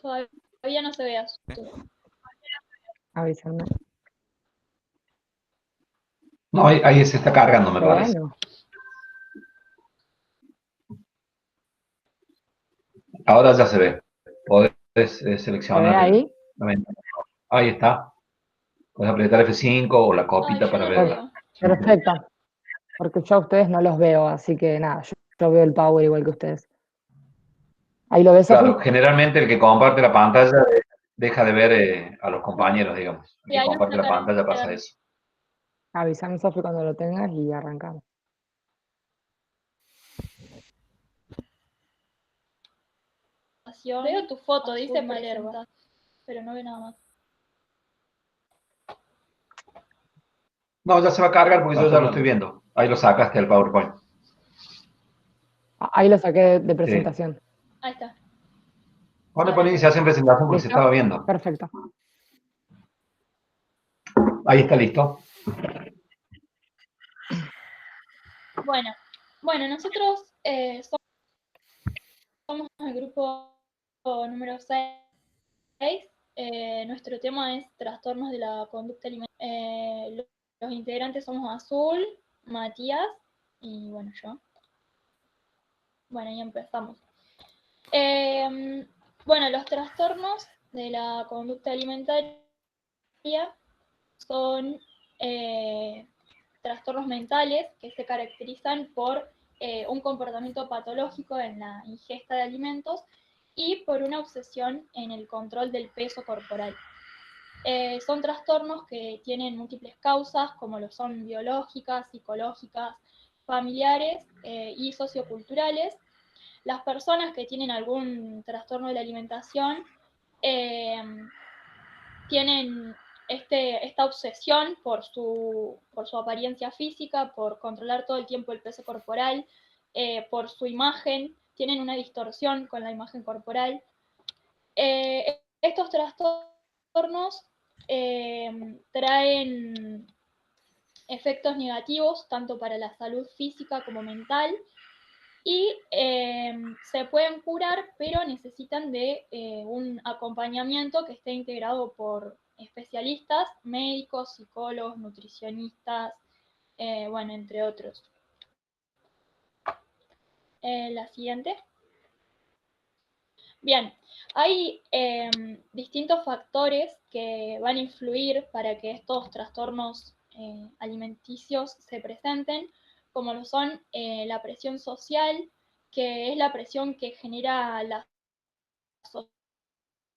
Todavía no se ve azul. Avísame. No, ahí se está cargando, me parece. Bueno. Ahora ya se ve. Podés ¿Se ve seleccionar ahí? la ventana. Ahí está. Puedes apretar F5 o la copita Yo para no ver. lo veo. Perfecto. Porque yo a ustedes no los veo, así que nada, yo veo el Power igual que ustedes. ¿Ahí lo ves, Sofi? Claro, generalmente el que comparte la pantalla deja de ver a los compañeros, digamos. El Sí, que ahí lo comparte está la pantalla pasa cargando. eso. Avísame, Sofi, cuando lo tengas y arrancamos. Veo tu foto, dice Malerva, pero no ve nada más. No, ya se va a cargar porque yo ya lo estoy viendo. Ahí lo sacaste del PowerPoint. Ahí lo saqué de Sí. presentación. Ahí está. Ahora pon iniciación presentación porque se ¿Listo? estaba viendo. Perfecto. Ahí está listo. Bueno, nosotros somos el grupo número 6. Nuestro tema es trastornos de la conducta alimentaria. Los integrantes somos Azul, Matías y bueno, yo. Bueno, ya empezamos. Bueno, los trastornos de la conducta alimentaria son trastornos mentales que se caracterizan por un comportamiento patológico en la ingesta de alimentos y por una obsesión en el control del peso corporal. Son trastornos que tienen múltiples causas, como lo son biológicas, psicológicas, familiares y socioculturales. Las personas que tienen algún trastorno de la alimentación tienen esta obsesión por su apariencia física, por controlar todo el tiempo el peso corporal, por su imagen, tienen una distorsión con la imagen corporal. Estos trastornos traen efectos negativos tanto para la salud física como mental y se pueden curar, pero necesitan de un acompañamiento que esté integrado por especialistas, médicos, psicólogos, nutricionistas, bueno, entre otros. La siguiente. Bien, hay distintos factores que van a influir para que estos trastornos alimenticios se presenten, como lo son la presión social, que es la presión que genera la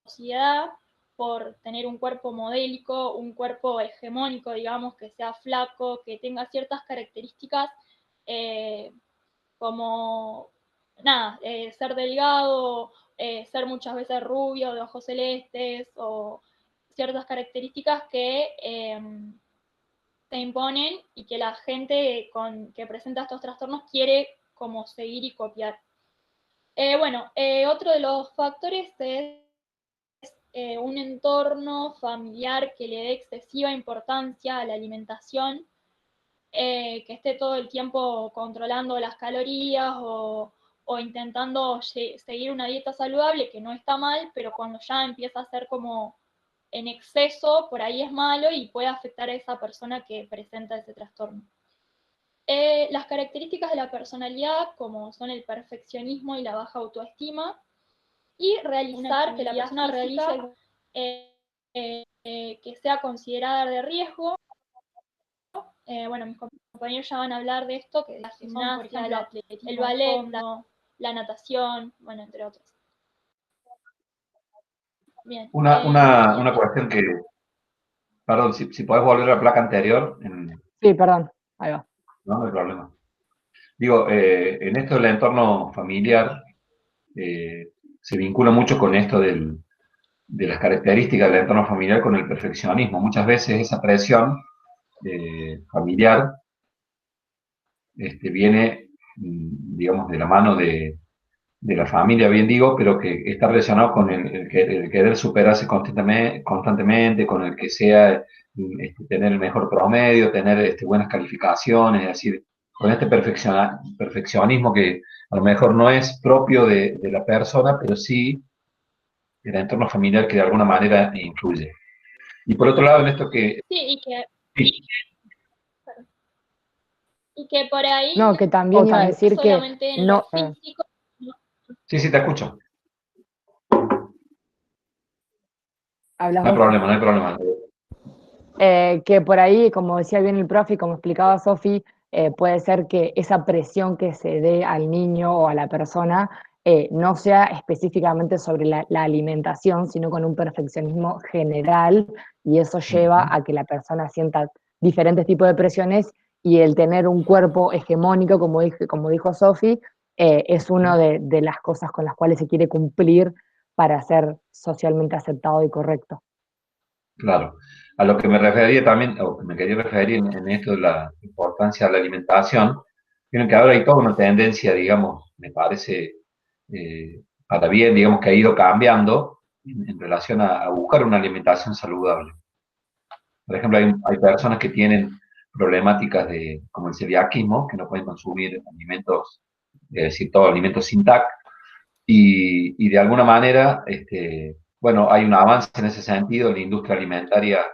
sociedad por tener un cuerpo modélico, un cuerpo hegemónico, digamos, que sea flaco, que tenga ciertas características como, nada, ser delgado, ser muchas veces rubio, de ojos celestes, o ciertas características que se imponen y que la gente que presenta estos trastornos quiere como seguir y copiar. Otro de los factores es un entorno familiar que le dé excesiva importancia a la alimentación, que esté todo el tiempo controlando las calorías o intentando seguir una dieta saludable, que no está mal, pero cuando ya empieza a ser como en exceso, por ahí es malo y puede afectar a esa persona que presenta ese trastorno. Las características de la personalidad, como son el perfeccionismo y la baja autoestima, y que la persona realice que sea considerada de riesgo. Mis compañeros ya van a hablar de esto, que la gimnasia, por ejemplo, el ballet, la natación, bueno, entre otros. Bien. Una cuestión que, perdón, si podés volver a la placa anterior. Sí, perdón, ahí va. No hay problema. Digo, en esto del entorno familiar se vincula mucho con esto de las características del entorno familiar con el perfeccionismo. Muchas veces esa presión familiar viene, digamos, de la mano de la familia, bien digo, pero que está relacionado con el querer superarse constantemente, con el que sea tener el mejor promedio, tener buenas calificaciones, es decir, con este perfeccionismo que a lo mejor no es propio de la persona, pero sí el entorno familiar que de alguna manera influye. Y por otro lado, en esto que... Sí, Sí, y que por ahí No, que no también iba a es decir que solamente en lo no, físico, ¿no? sí, sí, te escucho. hablas No hay vos. problema, no hay problema. Que por ahí, como decía bien el profe y como explicaba Sofi, puede ser que esa presión que se dé al niño o a la persona no sea específicamente sobre la alimentación, sino con un perfeccionismo general, y eso lleva a que la persona sienta diferentes tipos de presiones, y el tener un cuerpo hegemónico, como dijo Sofi, es una de las cosas con las cuales se quiere cumplir para ser socialmente aceptado y correcto. Claro. A lo que me refería también, o que me quería referir en esto de la importancia de la alimentación, creo que ahora hay toda una tendencia, digamos, me parece, para bien, digamos, que ha ido cambiando en relación a buscar una alimentación saludable. Por ejemplo, hay personas que tienen problemáticas como el celiaquismo, que no pueden consumir alimentos, es decir, todos alimentos sin TAC, y de alguna manera, bueno, hay un avance en ese sentido, la industria alimentaria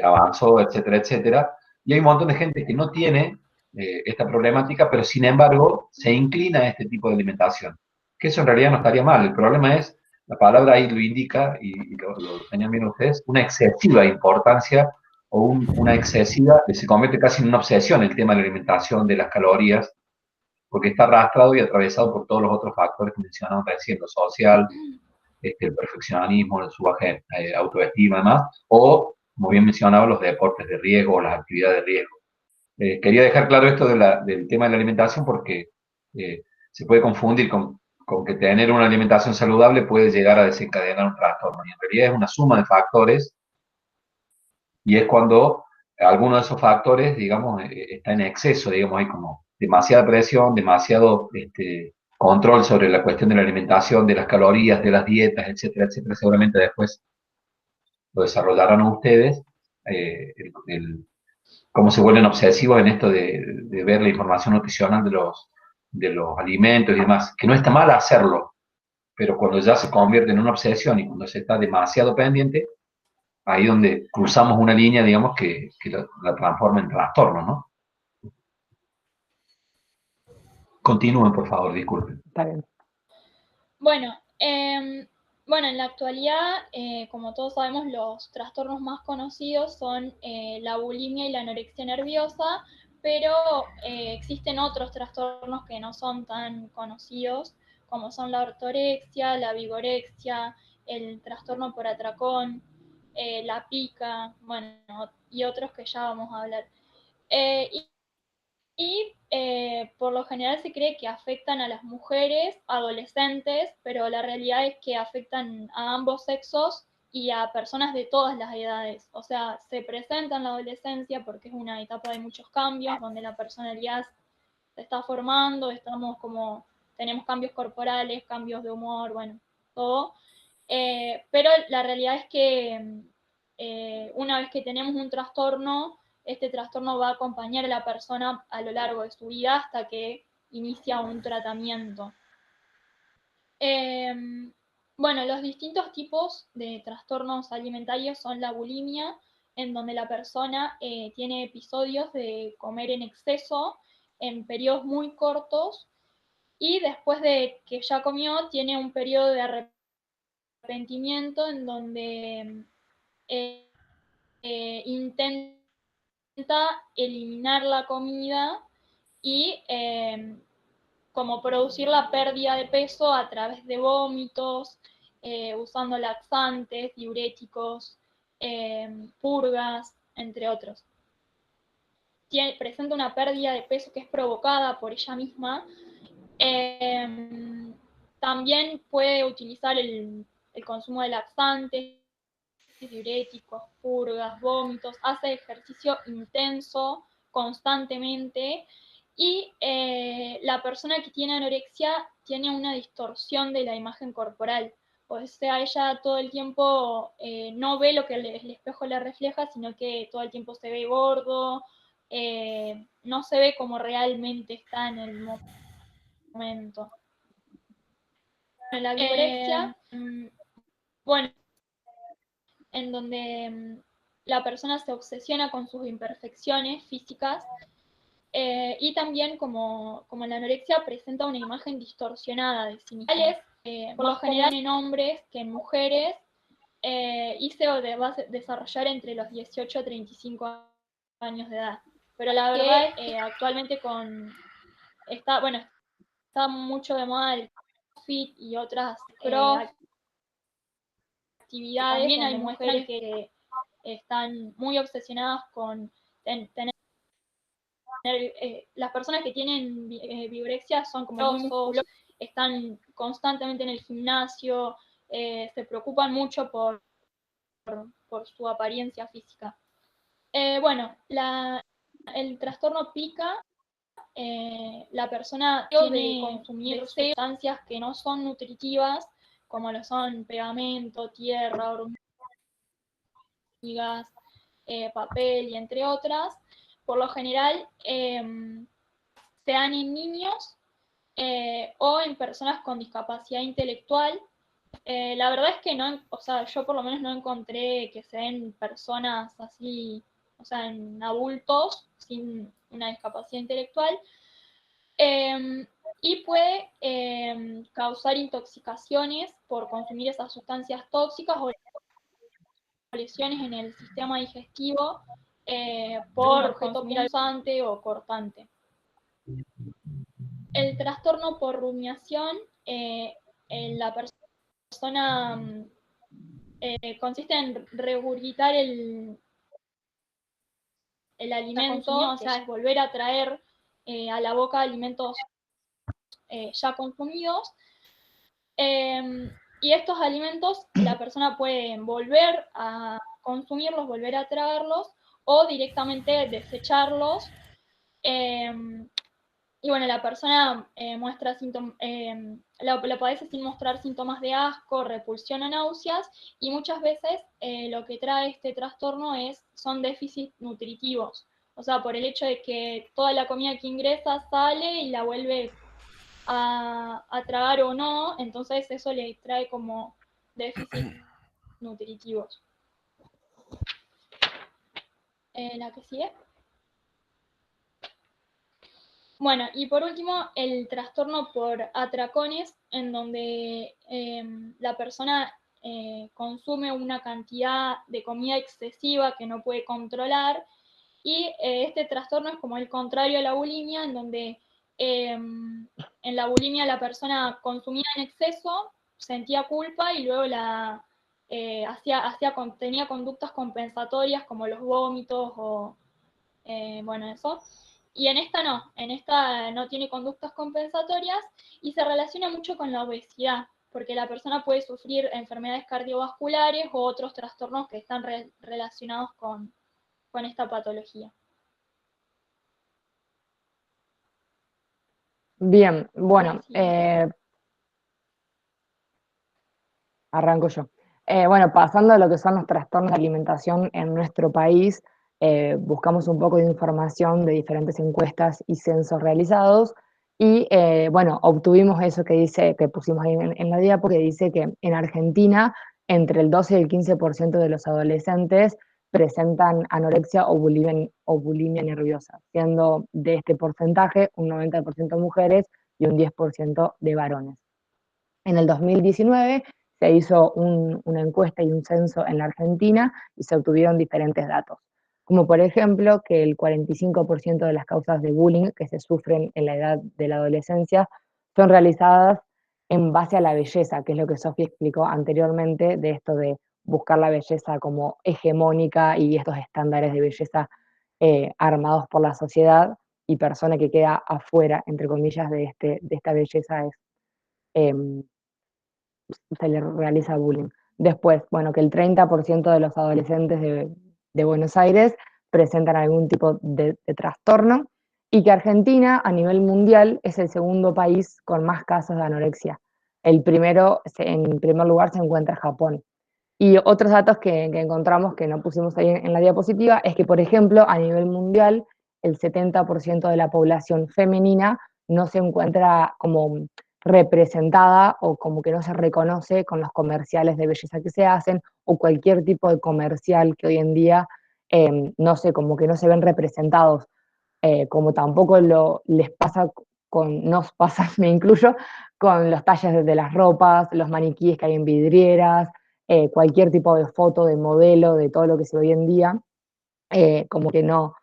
avanzó, etcétera, etcétera. Y hay un montón de gente que no tiene esta problemática, pero sin embargo se inclina a este tipo de alimentación. Que eso en realidad no estaría mal. El problema es, la palabra ahí lo indica, y lo tenían bien ustedes, una excesiva importancia o una excesiva, que se convierte casi en una obsesión el tema de la alimentación, de las calorías, porque está arrastrado y atravesado por todos los otros factores que mencionamos recién, lo social, el perfeccionismo, su baja autoestima y demás, o, como bien mencionaba, los deportes de riesgo o las actividades de riesgo. Quería dejar claro esto del tema de la alimentación porque se puede confundir con que tener una alimentación saludable puede llegar a desencadenar un trastorno. Y en realidad es una suma de factores y es cuando alguno de esos factores, digamos, está en exceso, digamos, hay como demasiada presión, demasiado control sobre la cuestión de la alimentación, de las calorías, de las dietas, etcétera, etcétera. Seguramente después lo desarrollarán ustedes, cómo se vuelven obsesivos en esto de ver la información nutricional de los alimentos y demás, que no está mal hacerlo, pero cuando ya se convierte en una obsesión y cuando se está demasiado pendiente, ahí donde cruzamos una línea, digamos, que la transforma en trastorno, ¿no? Continúen, por favor, disculpen. Está bien. Bueno, bueno, en la actualidad, como todos sabemos, los trastornos más conocidos son la bulimia y la anorexia nerviosa, pero existen otros trastornos que no son tan conocidos, como son la ortorexia, la vigorexia, el trastorno por atracón, la pica, bueno, y otros que ya vamos a hablar. Y por lo general se cree que afectan a las mujeres adolescentes, pero la realidad es que afectan a ambos sexos y a personas de todas las edades. O sea, se presenta en la adolescencia porque es una etapa de muchos cambios, donde la personalidad se está formando, tenemos cambios corporales, cambios de humor, bueno, todo. Pero la realidad es que una vez que tenemos un trastorno, este trastorno va a acompañar a la persona a lo largo de su vida hasta que inicia un tratamiento. Bueno, los distintos tipos de trastornos alimentarios son la bulimia, en donde la persona tiene episodios de comer en exceso en periodos muy cortos y después de que ya comió tiene un periodo de arrepentimiento en donde eh, intenta eliminar la comida y como producir la pérdida de peso a través de vómitos, usando laxantes, diuréticos, purgas, entre otros. Presenta una pérdida de peso que es provocada por ella misma. También puede utilizar el consumo de laxantes, diuréticos, purgas, vómitos, hace ejercicio intenso constantemente y la persona que tiene anorexia tiene una distorsión de la imagen corporal. O sea, ella todo el tiempo no ve lo que el espejo le refleja, sino que todo el tiempo se ve gordo, no se ve como realmente está en el momento. la vigorexia, bueno, en donde la persona se obsesiona con sus imperfecciones físicas y también como la anorexia presenta una imagen distorsionada de sí misma. Por lo general en hombres que en mujeres y se va a desarrollar entre los 18 a 35 años de edad. Pero la verdad es que actualmente está mucho de moda el CrossFit y otras actividades también donde hay mujeres que están muy obsesionadas con tener las personas que tienen vigorexia son como muy musculosas, están constantemente en el gimnasio, se preocupan mucho por su apariencia física. Bueno, el trastorno pica, la persona tiene que consumir sustancias que no son nutritivas, como lo son pegamento, tierra, hormigas, papel y entre otras. Por lo general, se dan en niños o en personas con discapacidad intelectual. La verdad es que no, o sea, yo por lo menos no encontré que se den personas así, o sea, en adultos sin una discapacidad intelectual. Y puede causar intoxicaciones por consumir esas sustancias tóxicas o lesiones en el sistema digestivo por objeto punzante o cortante. El trastorno por rumiación en la persona consiste en regurgitar el alimento, o sea, es volver a traer a la boca alimentos ya consumidos. Y estos alimentos la persona puede volver a consumirlos, volver a tragarlos o directamente desecharlos. Y bueno, la persona muestra síntomas, la padece sin mostrar síntomas de asco, repulsión o náuseas, y muchas veces lo que trae este trastorno son déficits nutritivos. O sea, por el hecho de que toda la comida que ingresa sale y la vuelve a tragar o no, entonces eso le trae como déficits nutritivos. La que sigue. Bueno, y por último, el trastorno por atracones, en donde la persona consume una cantidad de comida excesiva que no puede controlar, y este trastorno es como el contrario a la bulimia, en donde en la bulimia la persona consumía en exceso, sentía culpa y luego tenía conductas compensatorias como los vómitos o bueno, eso. Y en esta no tiene conductas compensatorias y se relaciona mucho con la obesidad, porque la persona puede sufrir enfermedades cardiovasculares o otros trastornos que están relacionados con esta patología. Bien, bueno, arranco yo. Bueno, pasando a lo que son los trastornos de alimentación en nuestro país, buscamos un poco de información de diferentes encuestas y censos realizados y, bueno, obtuvimos eso que pusimos ahí en la diapo, que dice que en Argentina entre el 12 y el 15% de los adolescentes presentan anorexia o bulimia nerviosa, siendo de este porcentaje un 90% mujeres y un 10% de varones. En el 2019 se hizo una encuesta y un censo en la Argentina y se obtuvieron diferentes datos, como por ejemplo que el 45% de las causas de bullying que se sufren en la edad de la adolescencia son realizadas en base a la belleza, que es lo que Sofía explicó anteriormente, de esto de buscar la belleza como hegemónica y estos estándares de belleza armados por la sociedad, y persona que queda afuera, entre comillas, de esta belleza se le realiza bullying. Después, bueno, que el 30% de los adolescentes de Buenos Aires presentan algún tipo de trastorno, y que Argentina a nivel mundial es el segundo país con más casos de anorexia. En primer lugar se encuentra Japón. Y otros datos que encontramos que no pusimos ahí en la diapositiva es que, por ejemplo, a nivel mundial, el 70% de la población femenina no se encuentra como representada o como que no se reconoce con los comerciales de belleza que se hacen o cualquier tipo de comercial que hoy en día, no sé, como que no se ven representados, como tampoco les pasa nos pasa, me incluyo, con los talles de las ropas, los maniquíes que hay en vidrieras, cualquier tipo de foto, de modelo, de todo lo que se ve hoy en día, como que no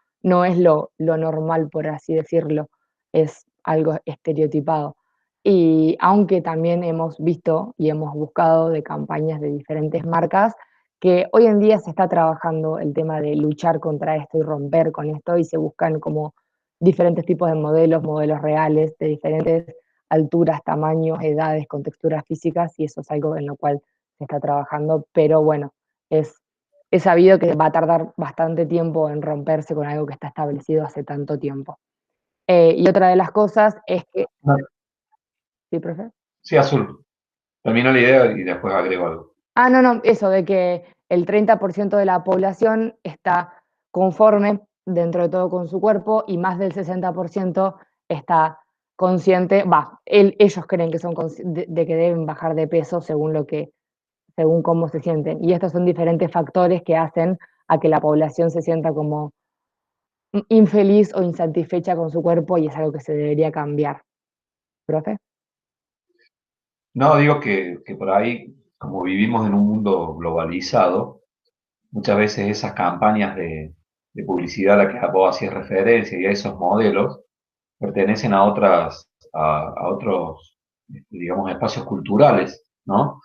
es lo normal, por así decirlo, es algo estereotipado. Y aunque también hemos visto y hemos buscado de campañas de diferentes marcas, que hoy en día se está trabajando el tema de luchar contra esto y romper con esto, y se buscan como diferentes tipos de modelos, modelos reales, de diferentes alturas, tamaños, edades, con texturas físicas, y eso es algo en lo cual se está trabajando, pero bueno, es sabido que va a tardar bastante tiempo en romperse con algo que está establecido hace tanto tiempo. Y otra de las cosas es que... No. ¿Sí, profe? Sí, Azul. Termino la idea y después agrego algo. Ah, no, eso de que el 30% de la población está conforme dentro de todo con su cuerpo y más del 60% está consciente, ellos creen que son de que deben bajar de peso según cómo se sienten. Y estos son diferentes factores que hacen a que la población se sienta como infeliz o insatisfecha con su cuerpo, y es algo que se debería cambiar. ¿Profe? No, digo que por ahí, como vivimos en un mundo globalizado, muchas veces esas campañas de publicidad a las que vos hacías referencia y a esos modelos pertenecen a otros, digamos, espacios culturales, ¿no?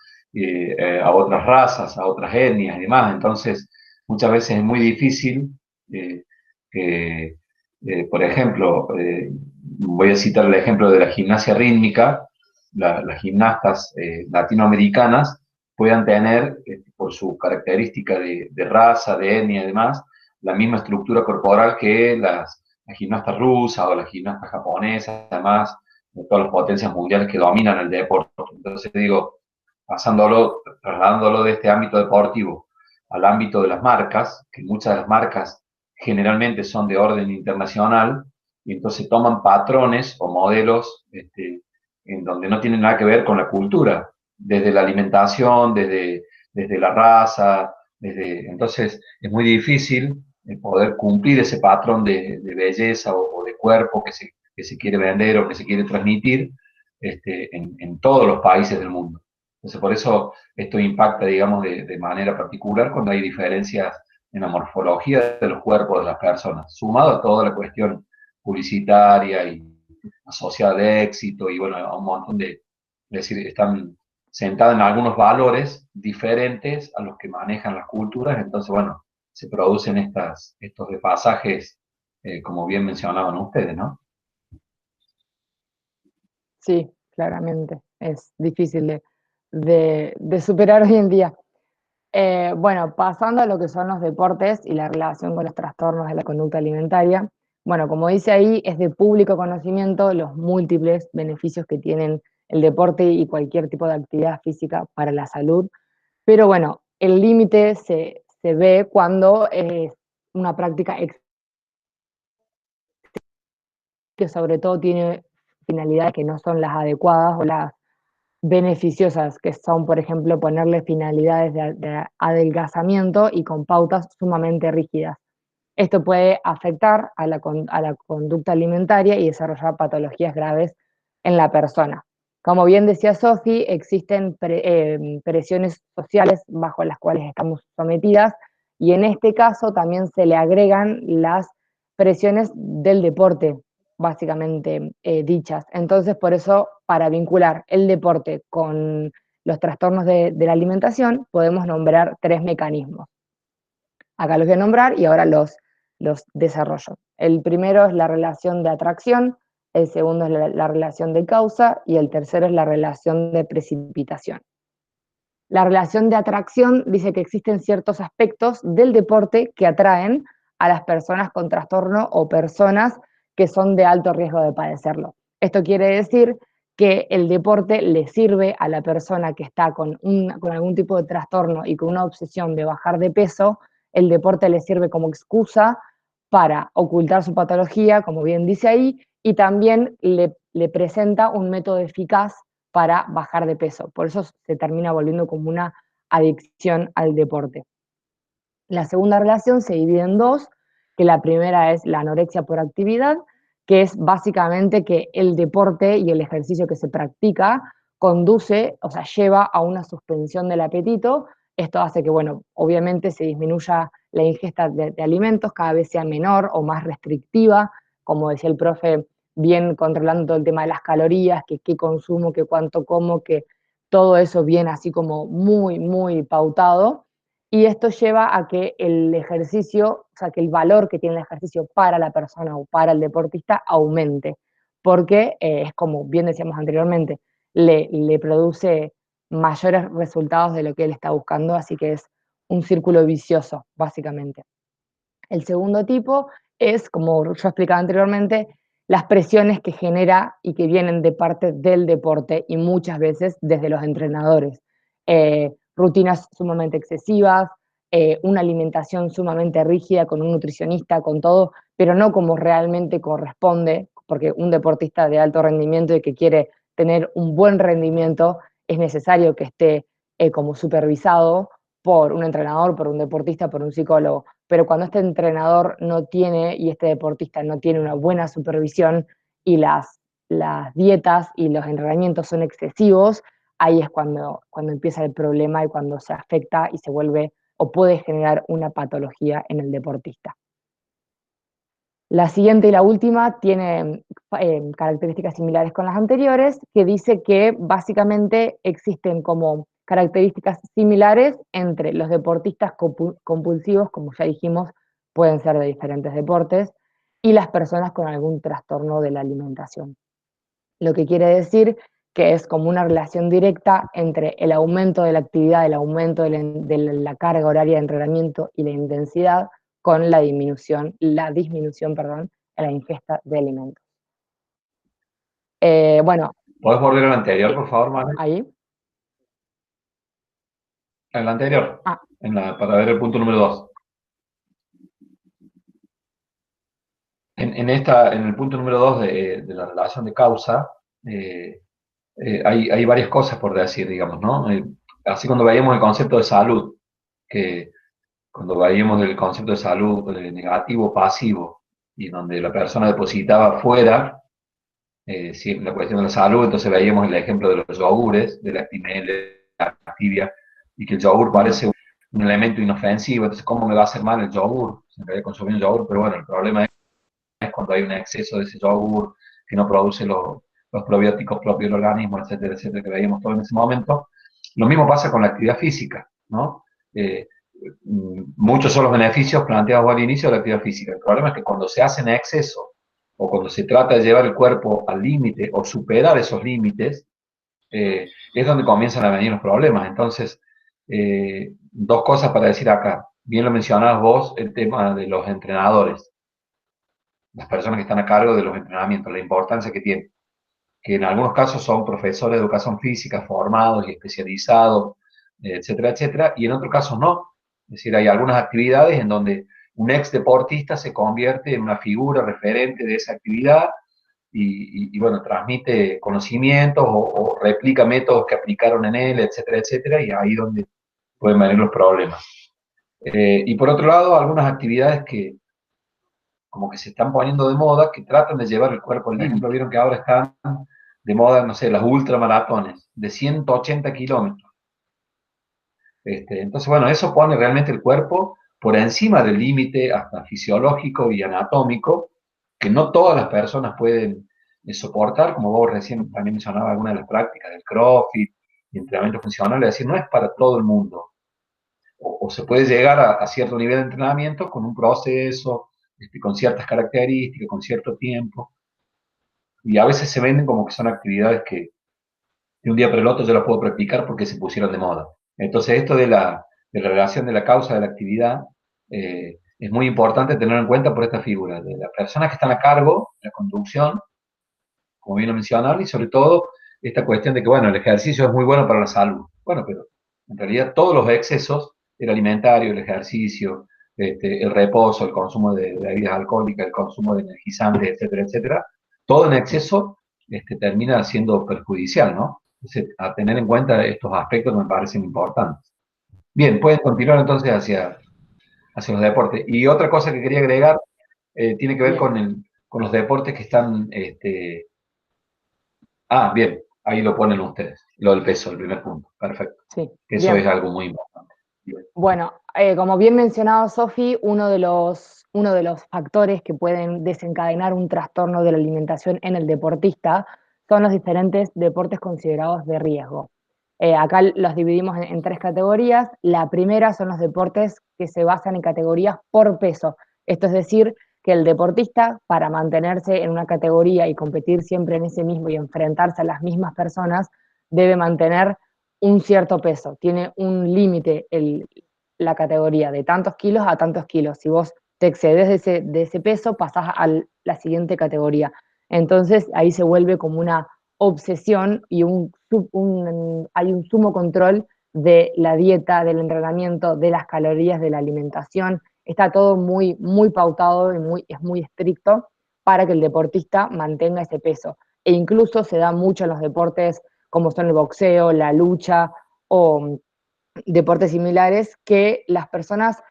A otras razas, a otras etnias y demás. Entonces, muchas veces es muy difícil eh, que, por ejemplo, voy a citar el ejemplo de la gimnasia rítmica, las gimnastas latinoamericanas puedan tener, por su característica de raza, de etnia y demás, la misma estructura corporal que las gimnastas rusas o las gimnastas japonesas, además de todas las potencias mundiales que dominan el deporte. Entonces digo, trasladándolo de este ámbito deportivo al ámbito de las marcas, que muchas de las marcas generalmente son de orden internacional, y entonces toman patrones o modelos en donde no tienen nada que ver con la cultura, desde la alimentación, desde la raza, entonces es muy difícil poder cumplir ese patrón de belleza o de cuerpo que se quiere vender o que se quiere transmitir en todos los países del mundo. Entonces, por eso esto impacta, digamos, de manera particular cuando hay diferencias en la morfología de los cuerpos de las personas, sumado a toda la cuestión publicitaria y asociada de éxito y, bueno, a un montón es decir, están sentadas en algunos valores diferentes a los que manejan las culturas, entonces, bueno, se producen estos desfasajes, como bien mencionaban ustedes, ¿no? Sí, claramente. Es difícil de superar hoy en día. Bueno, pasando a lo que son los deportes y la relación con los trastornos de la conducta alimentaria. Bueno, como dice ahí, es de público conocimiento los múltiples beneficios que tienen el deporte y cualquier tipo de actividad física para la salud. Pero bueno, el límite se ve cuando es una práctica que sobre todo tiene finalidades que no son las adecuadas o las beneficiosas, que son, por ejemplo, ponerle finalidades de adelgazamiento y con pautas sumamente rígidas. Esto puede afectar a a la conducta alimentaria y desarrollar patologías graves en la persona. Como bien decía Sofi, existen presiones sociales bajo las cuales estamos sometidas, y en este caso también se le agregan las presiones del deporte, básicamente dichas. Entonces, por eso, para vincular el deporte con los trastornos de la alimentación, podemos nombrar tres mecanismos. Acá los voy a nombrar y ahora los desarrollo. El primero es la relación de atracción, el segundo es la relación de causa y el tercero es la relación de precipitación. La relación de atracción dice que existen ciertos aspectos del deporte que atraen a las personas con trastorno o personas que son de alto riesgo de padecerlo. Esto quiere decir que el deporte le sirve a la persona que está con algún tipo de trastorno y con una obsesión de bajar de peso. El deporte le sirve como excusa para ocultar su patología, como bien dice ahí, y también le presenta un método eficaz para bajar de peso. Por eso se termina volviendo como una adicción al deporte. La segunda relación se divide en dos, que la primera es la anorexia por actividad, que es básicamente que el deporte y el ejercicio que se practica conduce, o sea, lleva a una suspensión del apetito. Esto hace que, bueno, obviamente se disminuya la ingesta de alimentos, cada vez sea menor o más restrictiva, como decía el profe, bien controlando todo el tema de las calorías, que qué consumo, que cuánto como, que todo eso bien así como muy, muy pautado. Y esto lleva a que el ejercicio, o sea, que el valor que tiene el ejercicio para la persona o para el deportista aumente, porque es como bien decíamos anteriormente, le produce mayores resultados de lo que él está buscando, así que es un círculo vicioso, básicamente. El segundo tipo es, como yo explicaba anteriormente, las presiones que genera y que vienen de parte del deporte y muchas veces desde los entrenadores. Rutinas sumamente excesivas, una alimentación sumamente rígida con un nutricionista, con todo, pero no como realmente corresponde, porque un deportista de alto rendimiento y que quiere tener un buen rendimiento es necesario que esté como supervisado por un entrenador, por un deportista, por un psicólogo. Pero cuando este entrenador no tiene y este deportista no tiene una buena supervisión y las dietas y los entrenamientos son excesivos, ahí es cuando empieza el problema y cuando se afecta y se vuelve o puede generar una patología en el deportista. La siguiente y la última tiene características similares con las anteriores, que dice que básicamente existen como características similares entre los deportistas compulsivos, como ya dijimos, pueden ser de diferentes deportes, y las personas con algún trastorno de la alimentación. Lo que quiere decir que es como una relación directa entre el aumento de la actividad, el aumento de la carga horaria de entrenamiento y la intensidad con la disminución, perdón, en la ingesta de alimentos. Bueno. ¿Puedes volver al anterior, por favor, Mane? Ahí. Al anterior, para ver el punto número 2. En el punto número 2 de la relación de causa, hay varias cosas por decir, digamos, ¿no? Así cuando veíamos el concepto de salud, que cuando veíamos el concepto de salud negativo, pasivo, y donde la persona depositaba fuera, la cuestión de la salud, entonces veíamos el ejemplo de los yogures, de la Actimel, de la Activia, y que el yogur parece un elemento inofensivo, entonces ¿cómo me va a hacer mal el yogur? En realidad consumir un yogur, pero bueno, el problema es cuando hay un exceso de ese yogur que no produce los probióticos propios del organismo, etcétera, etcétera, que veíamos todo en ese momento. Lo mismo pasa con la actividad física, ¿no? Muchos son los beneficios planteados al inicio de la actividad física. El problema es que cuando se hace en exceso o cuando se trata de llevar el cuerpo al límite o superar esos límites, es donde comienzan a venir los problemas. Entonces, dos cosas para decir acá. Bien lo mencionabas vos, el tema de los entrenadores, las personas que están a cargo de los entrenamientos, la importancia que tienen, que en algunos casos son profesores de educación física formados y especializados, etcétera, etcétera, y en otros casos no. Es decir, hay algunas actividades en donde un ex deportista se convierte en una figura referente de esa actividad y bueno, transmite conocimientos o replica métodos que aplicaron en él, etcétera, etcétera, y ahí es donde pueden venir los problemas. Y por otro lado, algunas actividades que como que se están poniendo de moda, que tratan de llevar el cuerpo al límite. Vieron que ahora están de moda, no sé, las ultramaratones de 180 kilómetros. Entonces, bueno, eso pone realmente el cuerpo por encima del límite hasta fisiológico y anatómico, que no todas las personas pueden soportar, como vos recién también mencionabas algunas de las prácticas del CrossFit y entrenamiento funcional, es decir, no es para todo el mundo. O se puede llegar a cierto nivel de entrenamiento con un proceso, con ciertas características, con cierto tiempo, y a veces se venden como que son actividades que de un día para el otro yo las puedo practicar porque se pusieron de moda. Entonces esto de la relación de la causa de la actividad es muy importante tenerlo en cuenta por esta figura, de las personas que están a cargo de la conducción, como bien lo mencionaba, y sobre todo esta cuestión de que, bueno, el ejercicio es muy bueno para la salud. Bueno, pero en realidad todos los excesos, el alimentario, el ejercicio, el reposo, el consumo de bebidas alcohólicas, el consumo de energizantes, etcétera, etcétera, todo en exceso termina siendo perjudicial, ¿no? Entonces, a tener en cuenta estos aspectos me parecen importantes. Bien, pueden continuar entonces hacia los deportes. Y otra cosa que quería agregar tiene que ver Bien, con los deportes que están... bien, ahí lo ponen ustedes, lo del peso, el primer punto. Perfecto. sí, Eso es bien. algo muy importante. Bien. Bueno, como bien mencionaba Sofi, uno de los factores que pueden desencadenar un trastorno de la alimentación en el deportista son los diferentes deportes considerados de riesgo. Acá los dividimos en tres categorías. La primera son los deportes que se basan en categorías por peso. Esto es decir, que el deportista, para mantenerse en una categoría y competir siempre en ese mismo y enfrentarse a las mismas personas, debe mantener un cierto peso. Tiene un límite la categoría de tantos kilos a tantos kilos. Si vos te excedes de ese peso, pasás a la siguiente categoría. Entonces ahí se vuelve como una obsesión y hay un sumo control de la dieta, del entrenamiento, de las calorías, de la alimentación. Está todo muy, muy pautado y es muy estricto para que el deportista mantenga ese peso. E incluso se da mucho en los deportes como son el boxeo, la lucha o deportes similares, que las personas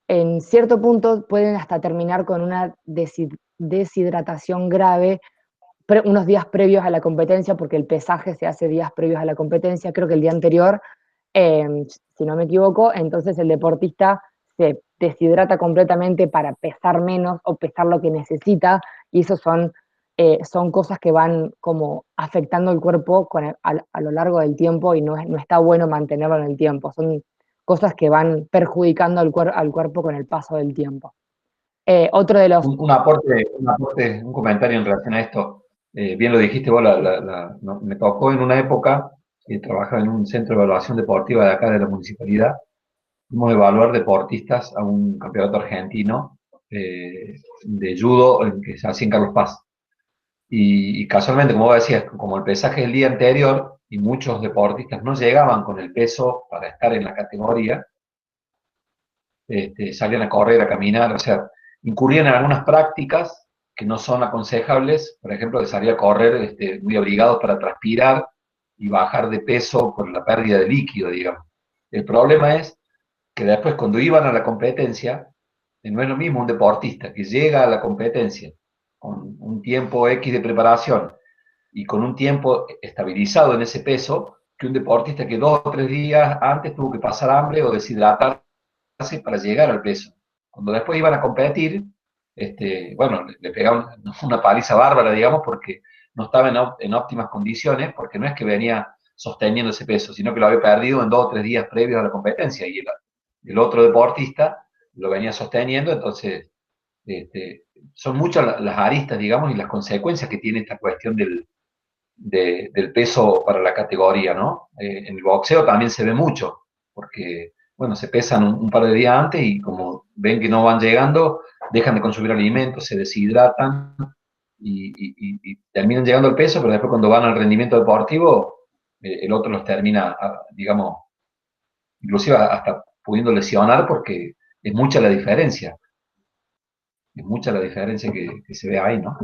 en cierto punto pueden hasta terminar con una deshidratación grave unos días previos a la competencia, porque el pesaje se hace días previos a la competencia, creo que el día anterior, si no me equivoco, entonces el deportista se deshidrata completamente para pesar menos o pesar lo que necesita, y eso son cosas que van como afectando el cuerpo a lo largo del tiempo y no está bueno mantenerlo en el tiempo, son cosas que van perjudicando al cuerpo con el paso del tiempo. Otro de los... Un comentario en relación a esto. Bien lo dijiste vos, me tocó en una época trabajaba en un centro de evaluación deportiva de acá de la municipalidad. Fuimos a evaluar deportistas a un campeonato argentino de judo que se hacía en Carlos Paz. Y casualmente, como vos decías, como el pesaje del día anterior y muchos deportistas no llegaban con el peso para estar en la categoría, salían a correr, a caminar, o sea, incurrían en algunas prácticas que no son aconsejables, por ejemplo, de salir a correr muy obligados para transpirar y bajar de peso por la pérdida de líquido, digamos. El problema es que después cuando iban a la competencia, no es lo mismo un deportista que llega a la competencia con un tiempo X de preparación y con un tiempo estabilizado en ese peso, que un deportista que 2 o 3 días antes tuvo que pasar hambre o deshidratar para llegar al peso. Cuando después iban a competir, bueno, le pegaban una paliza bárbara, digamos, porque no estaba en óptimas condiciones, porque no es que venía sosteniendo ese peso, sino que lo había perdido en 2 o 3 días previos a la competencia y el otro deportista lo venía sosteniendo, entonces son muchas las aristas, digamos, y las consecuencias que tiene esta cuestión del peso para la categoría, ¿no? En el boxeo también se ve mucho, porque, bueno, se pesan un par de días antes y como ven que no van llegando, dejan de consumir alimentos, se deshidratan y terminan llegando al peso, pero después cuando van al rendimiento deportivo, el otro los termina, digamos, inclusive hasta pudiendo lesionar porque es mucha la diferencia que se ve ahí, ¿no?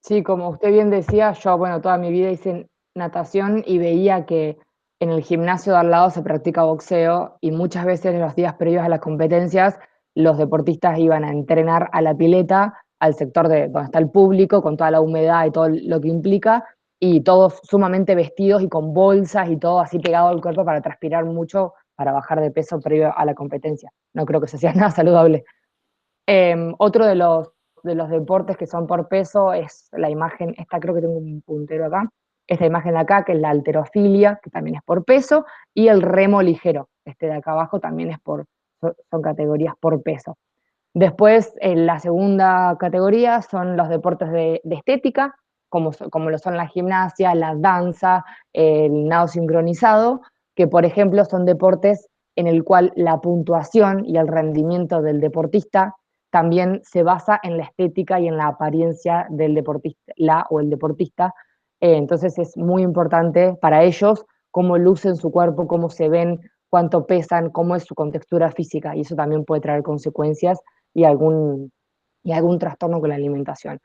Sí, como usted bien decía, yo, bueno, toda mi vida hice natación y veía que en el gimnasio de al lado se practica boxeo y muchas veces en los días previos a las competencias los deportistas iban a entrenar a la pileta, al sector de donde está el público, con toda la humedad y todo lo que implica, y todos sumamente vestidos y con bolsas y todo así pegado al cuerpo para transpirar mucho, para bajar de peso previo a la competencia. No creo que eso sea nada saludable. Otro de los deportes que son por peso es la imagen, esta creo que tengo un puntero acá, esta imagen de acá, que es la halterofilia, que también es por peso, y el remo ligero, este de acá abajo también son categorías por peso. Después, la segunda categoría son los deportes de estética, como lo son la gimnasia, la danza, el nado sincronizado, que por ejemplo son deportes en el cual la puntuación y el rendimiento del deportista también se basa en la estética y en la apariencia del deportista, la o el deportista. Entonces es muy importante para ellos cómo lucen su cuerpo, cómo se ven, cuánto pesan, cómo es su contextura física, y eso también puede traer consecuencias y algún trastorno con la alimentación.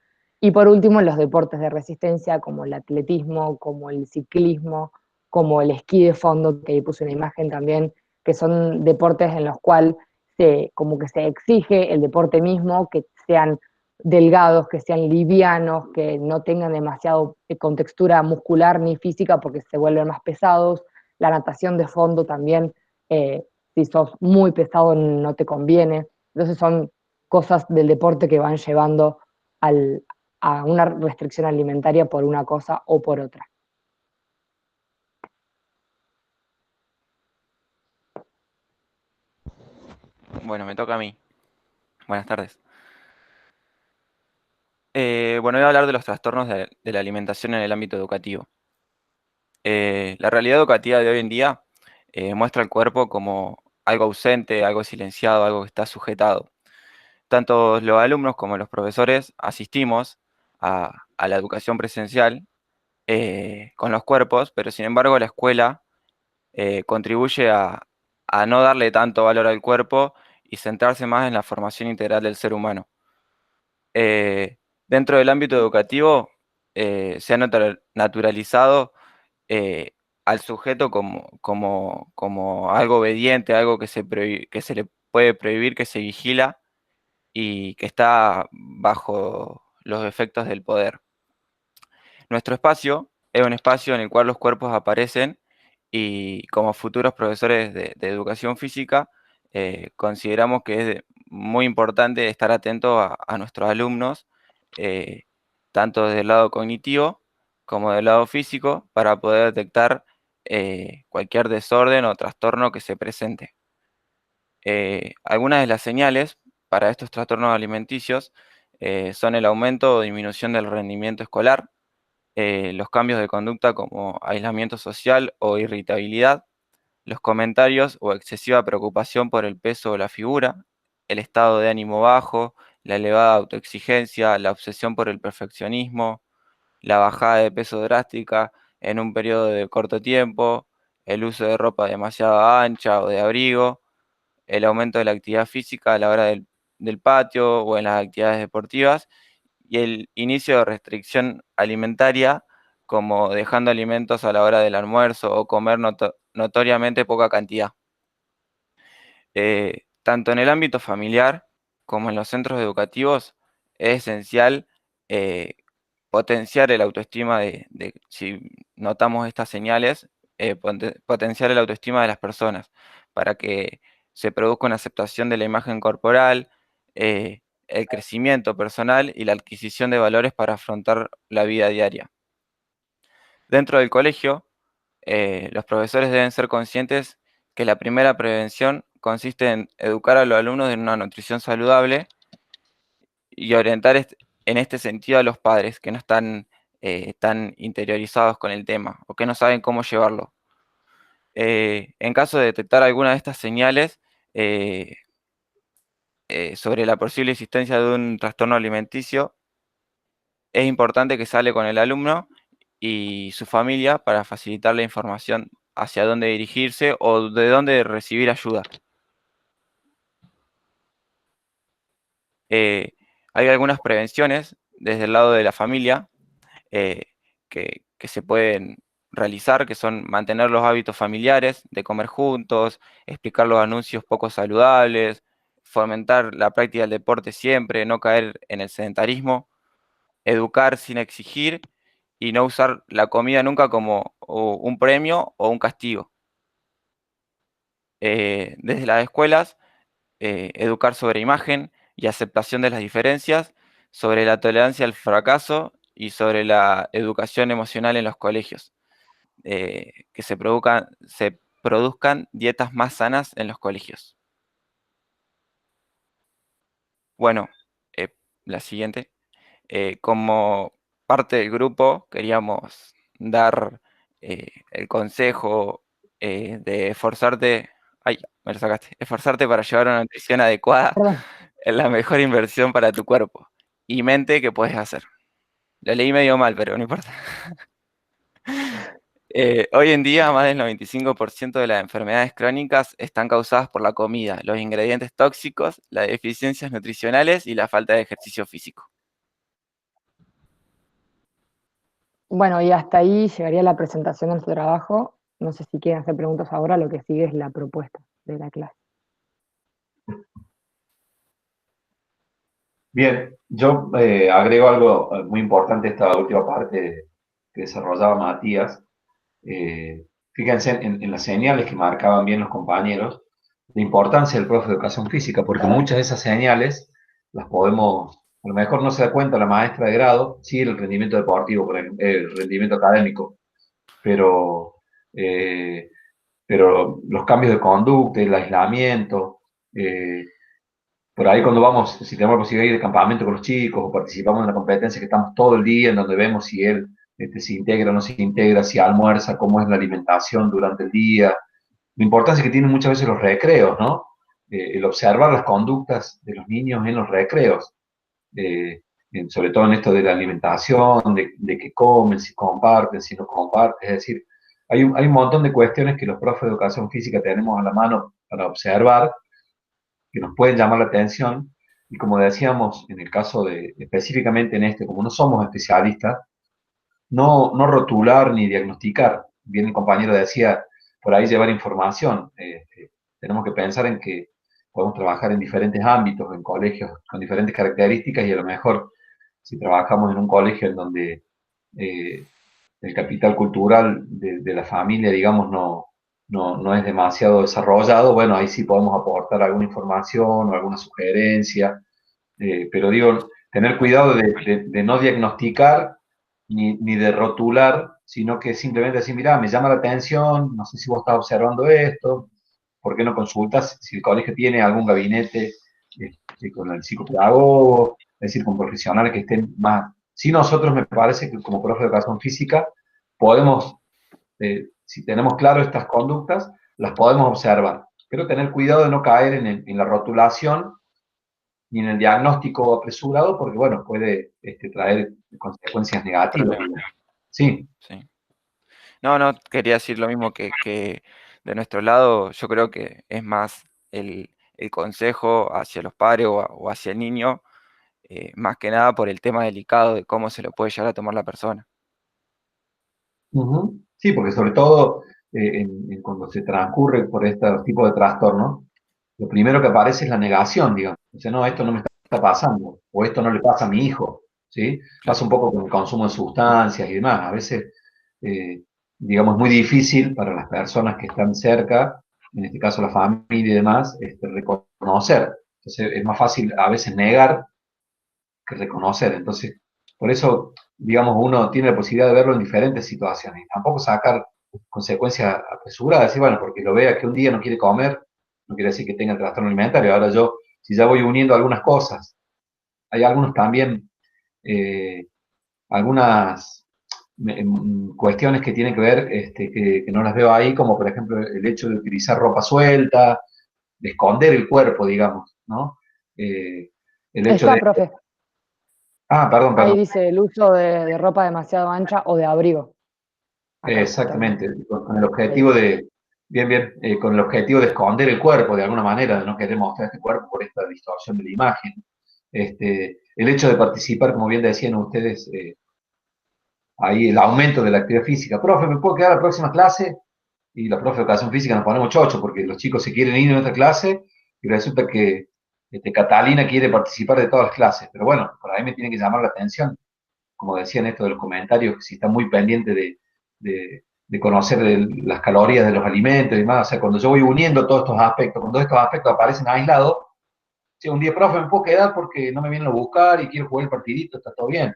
Y por último, los deportes de resistencia como el atletismo, como el ciclismo, como el esquí de fondo, que ahí puse una imagen también, que son deportes en los cuales como que se exige el deporte mismo, que sean delgados, que sean livianos, que no tengan demasiado contextura muscular ni física porque se vuelven más pesados. La natación de fondo también, si sos muy pesado no te conviene. Entonces son cosas del deporte que van llevando a una restricción alimentaria por una cosa o por otra. Bueno, me toca a mí. Buenas tardes. Bueno, voy a hablar de los trastornos de la alimentación en el ámbito educativo. La realidad educativa de hoy en día muestra el cuerpo como algo ausente, algo silenciado, algo que está sujetado. Tanto los alumnos como los profesores asistimos a la educación presencial con los cuerpos, pero sin embargo la escuela contribuye a no darle tanto valor al cuerpo y centrarse más en la formación integral del ser humano. Dentro del ámbito educativo se ha naturalizado al sujeto como algo obediente, algo que que se le puede prohibir, que se vigila y que está bajo los efectos del poder. Nuestro espacio es un espacio en el cual los cuerpos aparecen y como futuros profesores de educación física consideramos que es muy importante estar atento a nuestros alumnos, eh, tanto desde el lado cognitivo como del lado físico, para poder detectar cualquier desorden o trastorno que se presente. Algunas de las señales para estos trastornos alimenticios son el aumento o disminución del rendimiento escolar, los cambios de conducta como aislamiento social o irritabilidad, los comentarios o excesiva preocupación por el peso o la figura, el estado de ánimo bajo, la elevada autoexigencia, la obsesión por el perfeccionismo, la bajada de peso drástica en un periodo de corto tiempo, el uso de ropa demasiado ancha o de abrigo, el aumento de la actividad física a la hora del patio o en las actividades deportivas, y el inicio de restricción alimentaria, como dejando alimentos a la hora del almuerzo o comer notoriamente poca cantidad. Tanto en el ámbito familiar como en los centros educativos es esencial potenciar el autoestima si notamos estas señales, potenciar el autoestima de las personas para que se produzca una aceptación de la imagen corporal, el crecimiento personal y la adquisición de valores para afrontar la vida diaria. Dentro del colegio, los profesores deben ser conscientes que la primera prevención consiste en educar a los alumnos en una nutrición saludable y orientar en este sentido a los padres que no están tan interiorizados con el tema o que no saben cómo llevarlo. En caso de detectar alguna de estas señales sobre la posible existencia de un trastorno alimenticio, es importante que se hable con el alumno y su familia para facilitar la información hacia dónde dirigirse o de dónde recibir ayuda. Hay algunas prevenciones desde el lado de la familia eh, que se pueden realizar, que son mantener los hábitos familiares, de comer juntos, explicar los anuncios poco saludables, fomentar la práctica del deporte siempre, no caer en el sedentarismo, educar sin exigir y no usar la comida nunca como un premio o un castigo. Desde las escuelas, educar sobre imagen y aceptación de las diferencias, sobre la tolerancia al fracaso y sobre la educación emocional en los colegios. Que se produzcan dietas más sanas en los colegios. Bueno, la siguiente. Como parte del grupo queríamos dar el consejo de esforzarte, ay, me lo sacaste, esforzarte para llevar una nutrición adecuada, Perdón. es la mejor inversión para tu cuerpo y mente que puedes hacer. Lo leí medio mal, pero no importa. Hoy en día, más del 95% de las enfermedades crónicas están causadas por la comida, los ingredientes tóxicos, las deficiencias nutricionales y la falta de ejercicio físico. Bueno, y hasta ahí llegaría la presentación de nuestro trabajo. No sé si quieren hacer preguntas ahora, lo que sigue es la propuesta de la clase. Bien, yo agrego algo muy importante a esta última parte que desarrollaba Matías. Fíjense en las señales que marcaban bien los compañeros, la importancia del profe de educación física, porque muchas de esas señales las podemos, a lo mejor no se da cuenta la maestra de grado, sí el rendimiento deportivo, el rendimiento académico, pero, eh, pero los cambios de conducta, el aislamiento, por ahí cuando vamos, si tenemos la posibilidad de ir de campamento con los chicos o participamos en la competencia que estamos todo el día, en donde vemos si él se integra o no se integra, si almuerza, cómo es la alimentación durante el día, la importancia que tienen muchas veces los recreos, ¿no? El observar las conductas de los niños en los recreos, eh, sobre todo en esto de la alimentación, de qué comen, si comparten, si no comparten, es decir, hay un montón de cuestiones que los profes de educación física tenemos a la mano para observar que nos pueden llamar la atención. Y como decíamos, en el caso de, específicamente en este, como no somos especialistas, no rotular ni diagnosticar. Bien el compañero decía, por ahí llevar información. Tenemos que pensar en que podemos trabajar en diferentes ámbitos, en colegios con diferentes características y a lo mejor si trabajamos en un colegio en donde eh, el capital cultural de la familia, digamos, no es demasiado desarrollado, bueno, ahí sí podemos aportar alguna información o alguna sugerencia, pero digo, tener cuidado de no diagnosticar ni de rotular, sino que simplemente decir, mira, me llama la atención, no sé si vos estás observando esto, ¿por qué no consultas si el colegio tiene algún gabinete con el psicopedagogo, es decir, con profesionales que estén más. Si nosotros me parece que como profe de educación física podemos, si tenemos claro estas conductas, las podemos observar, pero tener cuidado de no caer en la rotulación ni en el diagnóstico apresurado, porque bueno, puede traer consecuencias negativas. Sí. Sí. No, quería decir lo mismo que de nuestro lado, yo creo que es más el consejo hacia los padres o hacia el niño, más que nada por el tema delicado de cómo se lo puede llegar a tomar la persona. Sí, porque sobre todo cuando se transcurre por este tipo de trastorno, lo primero que aparece es la negación, digamos. Dice, no, esto no me está pasando, o esto no le pasa a mi hijo, ¿sí? Pasa un poco con el consumo de sustancias y demás. A veces, digamos, es muy difícil para las personas que están cerca, en este caso la familia y demás, reconocer. Entonces, es más fácil a veces negar que reconocer. Entonces, por eso, digamos, uno tiene la posibilidad de verlo en diferentes situaciones. Y tampoco sacar consecuencias apresuradas, decir, bueno, porque lo vea que un día no quiere comer, no quiere decir que tenga el trastorno alimentario. Ahora yo, si ya voy uniendo algunas cosas, hay algunos también, algunas cuestiones que tienen que ver, que no las veo ahí, como por ejemplo el hecho de utilizar ropa suelta, de esconder el cuerpo, digamos, ¿no? El hecho Está, de... profe. Ah, perdón, Ahí perdón. dice el uso de ropa demasiado ancha o de abrigo. Acá, Exactamente, con el ahí. objetivo de, bien, con el objetivo de esconder el cuerpo de alguna manera, de no querer mostrar este cuerpo por esta distorsión de la imagen. El hecho de participar, como bien decían ustedes, ahí el aumento de la actividad física. Profe, ¿me puedo quedar a la próxima clase? Y la profe de educación física nos ponemos chocho porque los chicos se quieren ir en otra clase y resulta que Catalina quiere participar de todas las clases. Pero bueno, por ahí me tiene que llamar la atención, como decían esto de los comentarios, que si está muy pendiente de conocer las calorías de los alimentos y demás. O sea, cuando yo voy uniendo todos estos aspectos, cuando estos aspectos aparecen aislados, si un día, profe, me puedo quedar porque no me vienen a buscar y quiero jugar el partidito, está todo bien.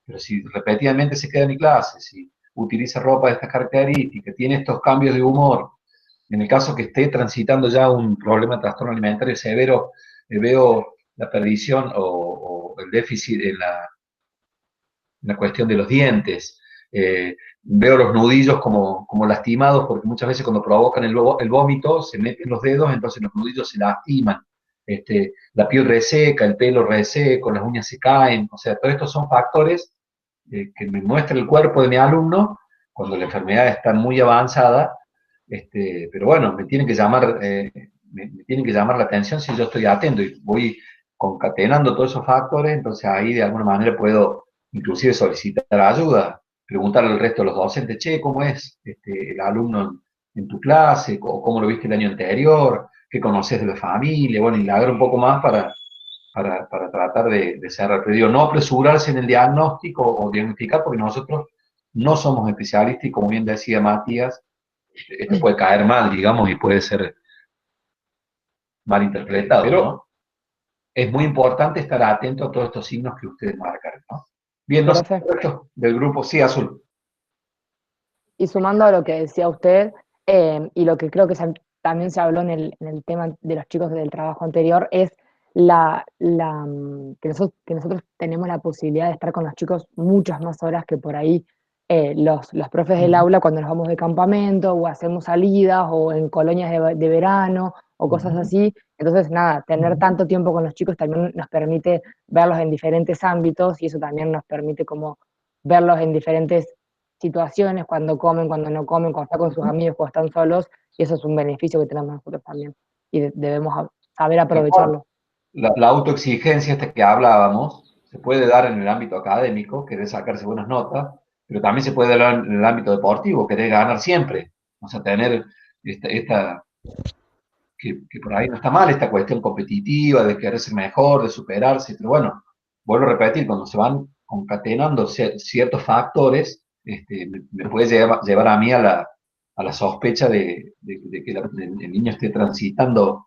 Pero si repetidamente se queda en mi clase, si utiliza ropa de estas características, tiene estos cambios de humor, en el caso que esté transitando ya un problema de trastorno alimentario severo, veo la perdición o el déficit en la cuestión de los dientes. Veo los nudillos como lastimados porque muchas veces cuando provocan el vómito se meten los dedos, entonces los nudillos se lastiman. La piel reseca, el pelo reseco, las uñas se caen. O sea, todos estos son factores que me muestra el cuerpo de mi alumno cuando la enfermedad está muy avanzada. Pero bueno, me tienen que llamar, me tienen que llamar la atención si yo estoy atento y voy concatenando todos esos factores, entonces ahí de alguna manera puedo inclusive solicitar ayuda, preguntarle al resto de los docentes, che, ¿cómo es el alumno en tu clase? ¿Cómo lo viste el año anterior? ¿Qué conoces de la familia? Bueno, indagar un poco más para tratar de cerrar. Pero digo, no apresurarse en el diagnóstico o diagnosticar, porque nosotros no somos especialistas y como bien decía Matías, esto puede caer mal, digamos, y puede ser mal interpretado, ¿no? Es muy importante estar atento a todos estos signos que ustedes marcan, ¿no? Bien, no sé, Profe. del grupo, sí, Azul. Y sumando a lo que decía usted, y lo que creo que también se habló en el tema de los chicos del trabajo anterior, es que nosotros tenemos la posibilidad de estar con los chicos muchas más horas que por ahí los profes del aula cuando nos vamos de campamento o hacemos salidas o en colonias de verano o cosas así. Entonces, nada, tener tanto tiempo con los chicos también nos permite verlos en diferentes ámbitos y eso también nos permite como verlos en diferentes situaciones, cuando comen, cuando no comen, cuando están con sus amigos, cuando están solos, y eso es un beneficio que tenemos nosotros también, y debemos saber aprovecharlo. La autoexigencia esta que hablábamos se puede dar en el ámbito académico, querer sacarse buenas notas, pero también se puede dar en el ámbito deportivo, querer ganar siempre, o sea, tener que por ahí no está mal, esta cuestión competitiva, de querer ser mejor, de superarse, pero bueno, vuelvo a repetir, cuando se van concatenando ciertos factores, me puede llevar a mí a la sospecha de que el niño esté transitando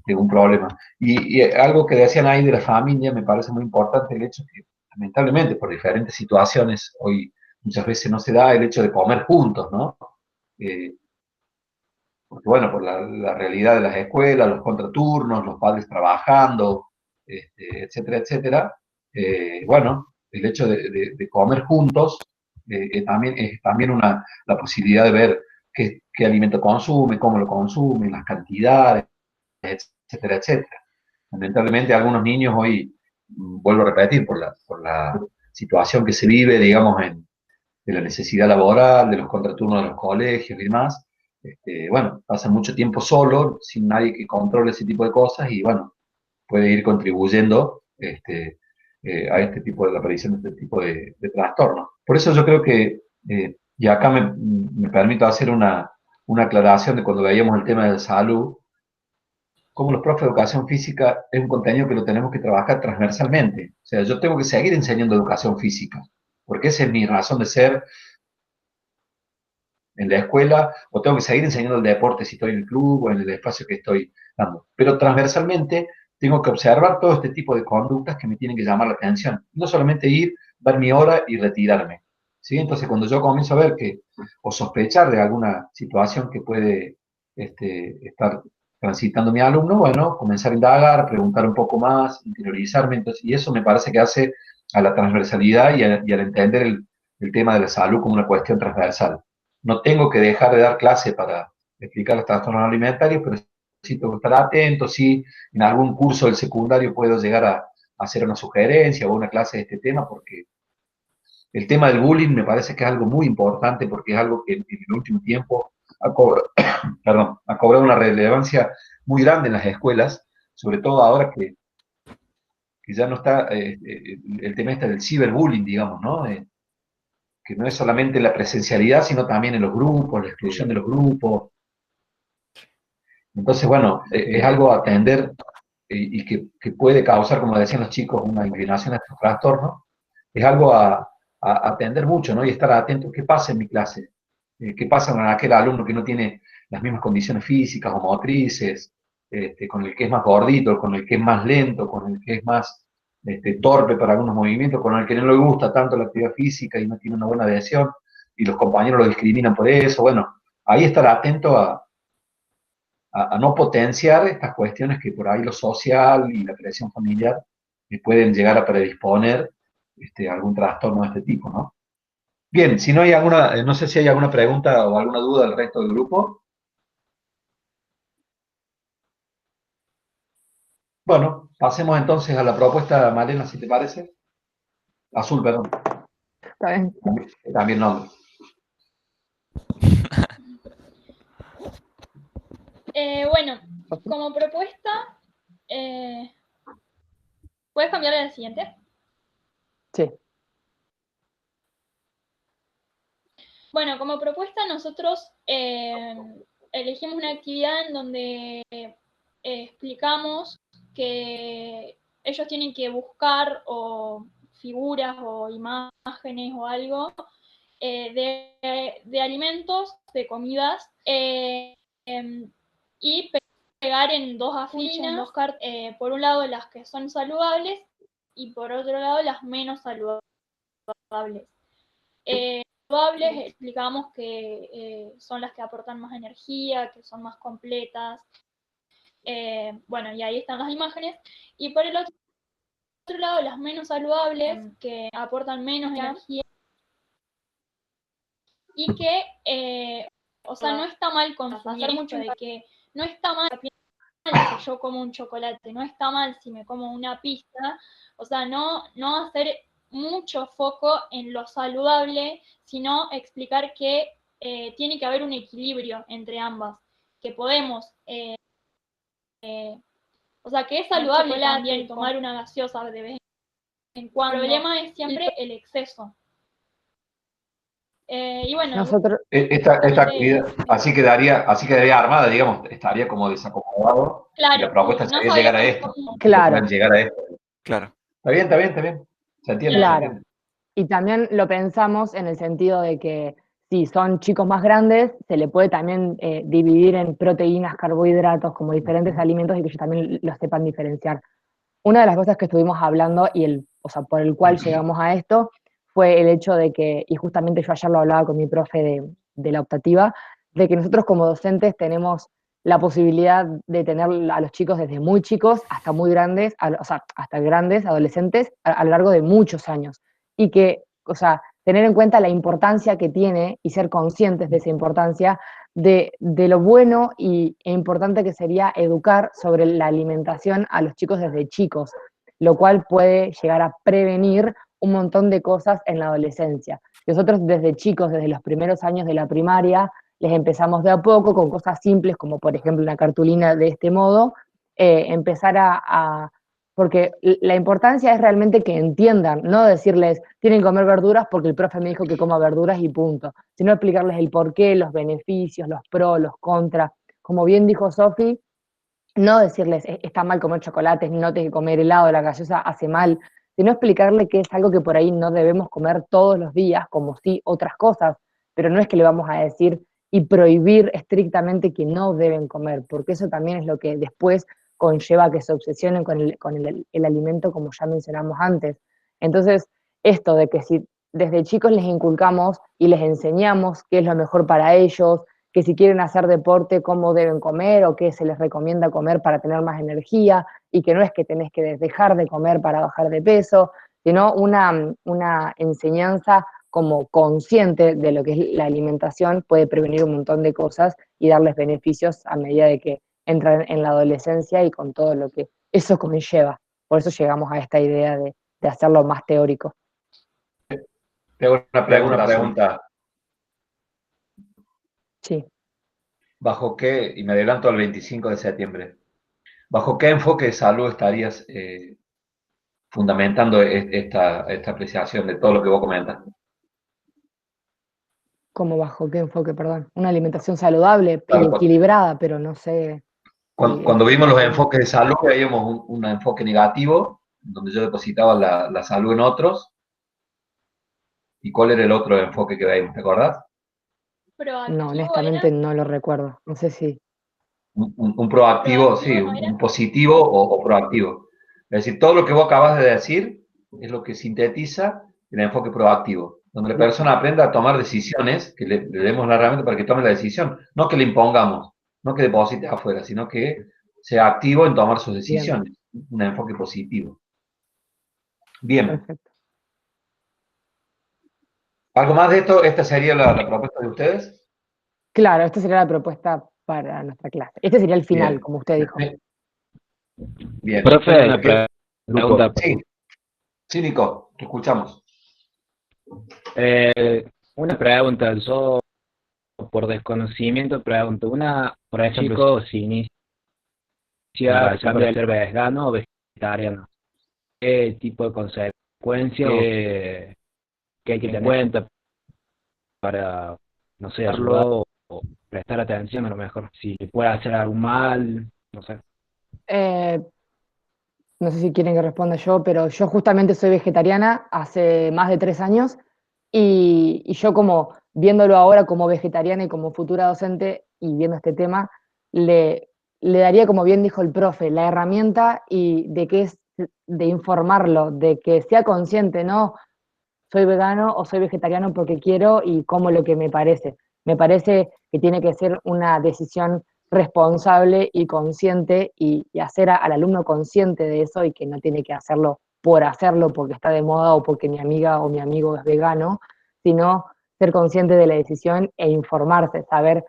un problema. Y algo que decían ahí de la familia, me parece muy importante el hecho que, lamentablemente, por diferentes situaciones, hoy muchas veces no se da el hecho de comer juntos, ¿no? Porque bueno, por la realidad de las escuelas, los contraturnos, los padres trabajando, etcétera, etcétera, bueno, el hecho de comer juntos también es también la posibilidad de ver qué alimento consume, cómo lo consume, las cantidades, etcétera, etcétera. Lamentablemente algunos niños hoy, vuelvo a repetir, por la situación que se vive, digamos, de la necesidad laboral, de los contraturnos de los colegios y demás, bueno, pasan mucho tiempo solo, sin nadie que controle ese tipo de cosas y bueno, puede ir contribuyendo a este tipo de la aparición de este tipo de trastornos. Por eso yo creo que, y acá me permito hacer una aclaración de cuando veíamos el tema de salud, como los profes de educación física es un contenido que lo tenemos que trabajar transversalmente. O sea, yo tengo que seguir enseñando educación física, porque esa es mi razón de ser en la escuela, o tengo que seguir enseñando el deporte si estoy en el club o en el espacio que estoy dando. Pero transversalmente tengo que observar todo este tipo de conductas que me tienen que llamar la atención. No solamente ir, dar mi hora y retirarme. ¿Sí? Entonces, cuando yo comienzo a ver o sospechar de alguna situación que puede estar transitando mi alumno, bueno, comenzar a indagar, preguntar un poco más, interiorizarme, entonces, y eso me parece que hace a la transversalidad y al entender el tema de la salud como una cuestión transversal. No tengo que dejar de dar clase para explicar los trastornos alimentarios, pero sí tengo que estar atento, sí en algún curso del secundario puedo llegar a hacer una sugerencia o una clase de este tema, porque el tema del bullying me parece que es algo muy importante, porque es algo que en el último tiempo ha cobrado, perdón, ha cobrado una relevancia muy grande en las escuelas, sobre todo ahora que ya no está el tema este del ciberbullying, digamos, ¿no? Que no es solamente la presencialidad, sino también en los grupos, la exclusión de los grupos. Entonces, bueno, es algo a atender y que puede causar, como decían los chicos, una inclinación a estos trastornos. Es algo a atender mucho, ¿no? Y estar atento, ¿qué pasa en mi clase? ¿Qué pasa con aquel alumno que no tiene las mismas condiciones físicas o motrices, con el que es más gordito, con el que es más lento, con el que es más torpe para algunos movimientos, con el que no le gusta tanto la actividad física y no tiene una buena adhesión, y los compañeros lo discriminan por eso? Bueno, ahí estar atento a no potenciar estas cuestiones que por ahí lo social y la creación familiar pueden llegar a predisponer algún trastorno de este tipo, ¿no? Bien, si no hay alguna, no sé si hay alguna pregunta o alguna duda del resto del grupo. Bueno, pasemos entonces a la propuesta, Malena, si te parece. Azul, perdón. Está bien. También nombre. Bueno, como propuesta, ¿puedes cambiar a la siguiente? Sí. Bueno, como propuesta nosotros elegimos una actividad en donde explicamos que ellos tienen que buscar o figuras o imágenes o algo de alimentos, de comidas, y pegar en dos afiches, en dos cartas, por un lado las que son saludables y por otro lado las menos saludables. Saludables explicamos que son las que aportan más energía, que son más completas. Bueno, y ahí están las imágenes. Y por el otro lado, las menos saludables, que aportan menos energía y que, o sea, no está mal consumir mucho de que no está mal si yo como un chocolate, no está mal si me como una pizza, o sea, no hacer mucho foco en lo saludable, sino explicar que tiene que haber un equilibrio entre ambas, que podemos, o sea, que es saludable también tomar una gaseosa de vez en cuando. El problema es siempre el exceso. Y bueno, Nosotros, Esta actividad así quedaría armada, digamos, estaría como desacomodado. claro, Y la propuesta no sería llegar a esto. claro, Llegar a esto. Claro. Está bien. Se entiende, claro. se entiende. Y también lo pensamos en el sentido de que si son chicos más grandes, se le puede también dividir en proteínas, carbohidratos, como diferentes alimentos y que ellos también los sepan diferenciar. Una de las cosas que estuvimos hablando o sea, por el cual llegamos a esto fue el hecho de que, y justamente yo ayer lo hablaba con mi profe de la optativa, de que nosotros como docentes tenemos la posibilidad de tener a los chicos desde muy chicos hasta muy grandes, o sea, hasta grandes, adolescentes, a lo largo de muchos años. Y que, o sea, tener en cuenta la importancia que tiene y ser conscientes de esa importancia de lo bueno e importante que sería educar sobre la alimentación a los chicos desde chicos, lo cual puede llegar a prevenir un montón de cosas en la adolescencia. Nosotros desde chicos, desde los primeros años de la primaria, les empezamos de a poco con cosas simples como por ejemplo una cartulina de este modo, empezar porque la importancia es realmente que entiendan, no decirles tienen que comer verduras porque el profe me dijo que coma verduras y punto, sino explicarles el porqué, los beneficios, los pros, los contras. Como bien dijo Sofi, no decirles está mal comer chocolates, no tienes que comer helado, la gaseosa hace mal, sino explicarle que es algo que por ahí no debemos comer todos los días, como sí otras cosas, pero no es que le vamos a decir y prohibir estrictamente que no deben comer, porque eso también es lo que después conlleva que se obsesionen con el alimento, como ya mencionamos antes. Entonces, esto de que si desde chicos les inculcamos y les enseñamos qué es lo mejor para ellos, que si quieren hacer deporte, cómo deben comer o qué se les recomienda comer para tener más energía, y que no es que tenés que dejar de comer para bajar de peso, sino una enseñanza como consciente de lo que es la alimentación puede prevenir un montón de cosas y darles beneficios a medida de que entran en la adolescencia y con todo lo que eso conlleva. Por eso llegamos a esta idea de hacerlo más teórico. Tengo una pregunta. Sí. ¿Bajo qué, y me adelanto al 25 de septiembre, bajo qué enfoque de salud estarías fundamentando esta apreciación de todo lo que vos comentas? ¿Cómo bajo qué enfoque, perdón? Una alimentación saludable y Claro, equilibrada, pero no sé. cuando vimos los enfoques de salud, veíamos un enfoque negativo, donde yo depositaba la salud en otros. ¿Y cuál era el otro enfoque que veíamos? ¿Te acordás? No, honestamente no lo recuerdo. No sé si. Un proactivo, sí, un positivo o proactivo. Es decir, todo lo que vos acabas de decir es lo que sintetiza el enfoque proactivo, donde la persona aprenda a tomar decisiones, que le demos la herramienta para que tome la decisión, no que le impongamos, no que deposite afuera, sino que sea activo en tomar sus decisiones. Bien. Un enfoque positivo. Bien. Perfecto. ¿Algo más de esto? ¿Esta sería la propuesta de ustedes? Claro, esta sería la propuesta para nuestra clase. Este sería el final, bien, como usted dijo. Bien. Profe, una pregunta. Sí, Nico, te escuchamos. Una pregunta, yo por desconocimiento pregunto, por ejemplo, si inicia el cambio de ser vegano o vegetariano, ¿qué tipo de consecuencias que hay que tener en cuenta para no sé, ayudarlo o prestar atención a lo mejor, si le puede hacer algún mal, no sé. No sé si quieren que responda yo, pero yo justamente soy vegetariana hace más de 3 años y yo como viéndolo ahora como vegetariana y como futura docente y viendo este tema, le daría, como bien dijo el profe, la herramienta y de que es de informarlo, de que sea consciente, ¿no? Soy vegano o soy vegetariano porque quiero y como lo que me parece. Me parece que tiene que ser una decisión responsable y consciente y hacer al alumno consciente de eso y que no tiene que hacerlo por hacerlo porque está de moda o porque mi amiga o mi amigo es vegano, sino ser consciente de la decisión e informarse, saber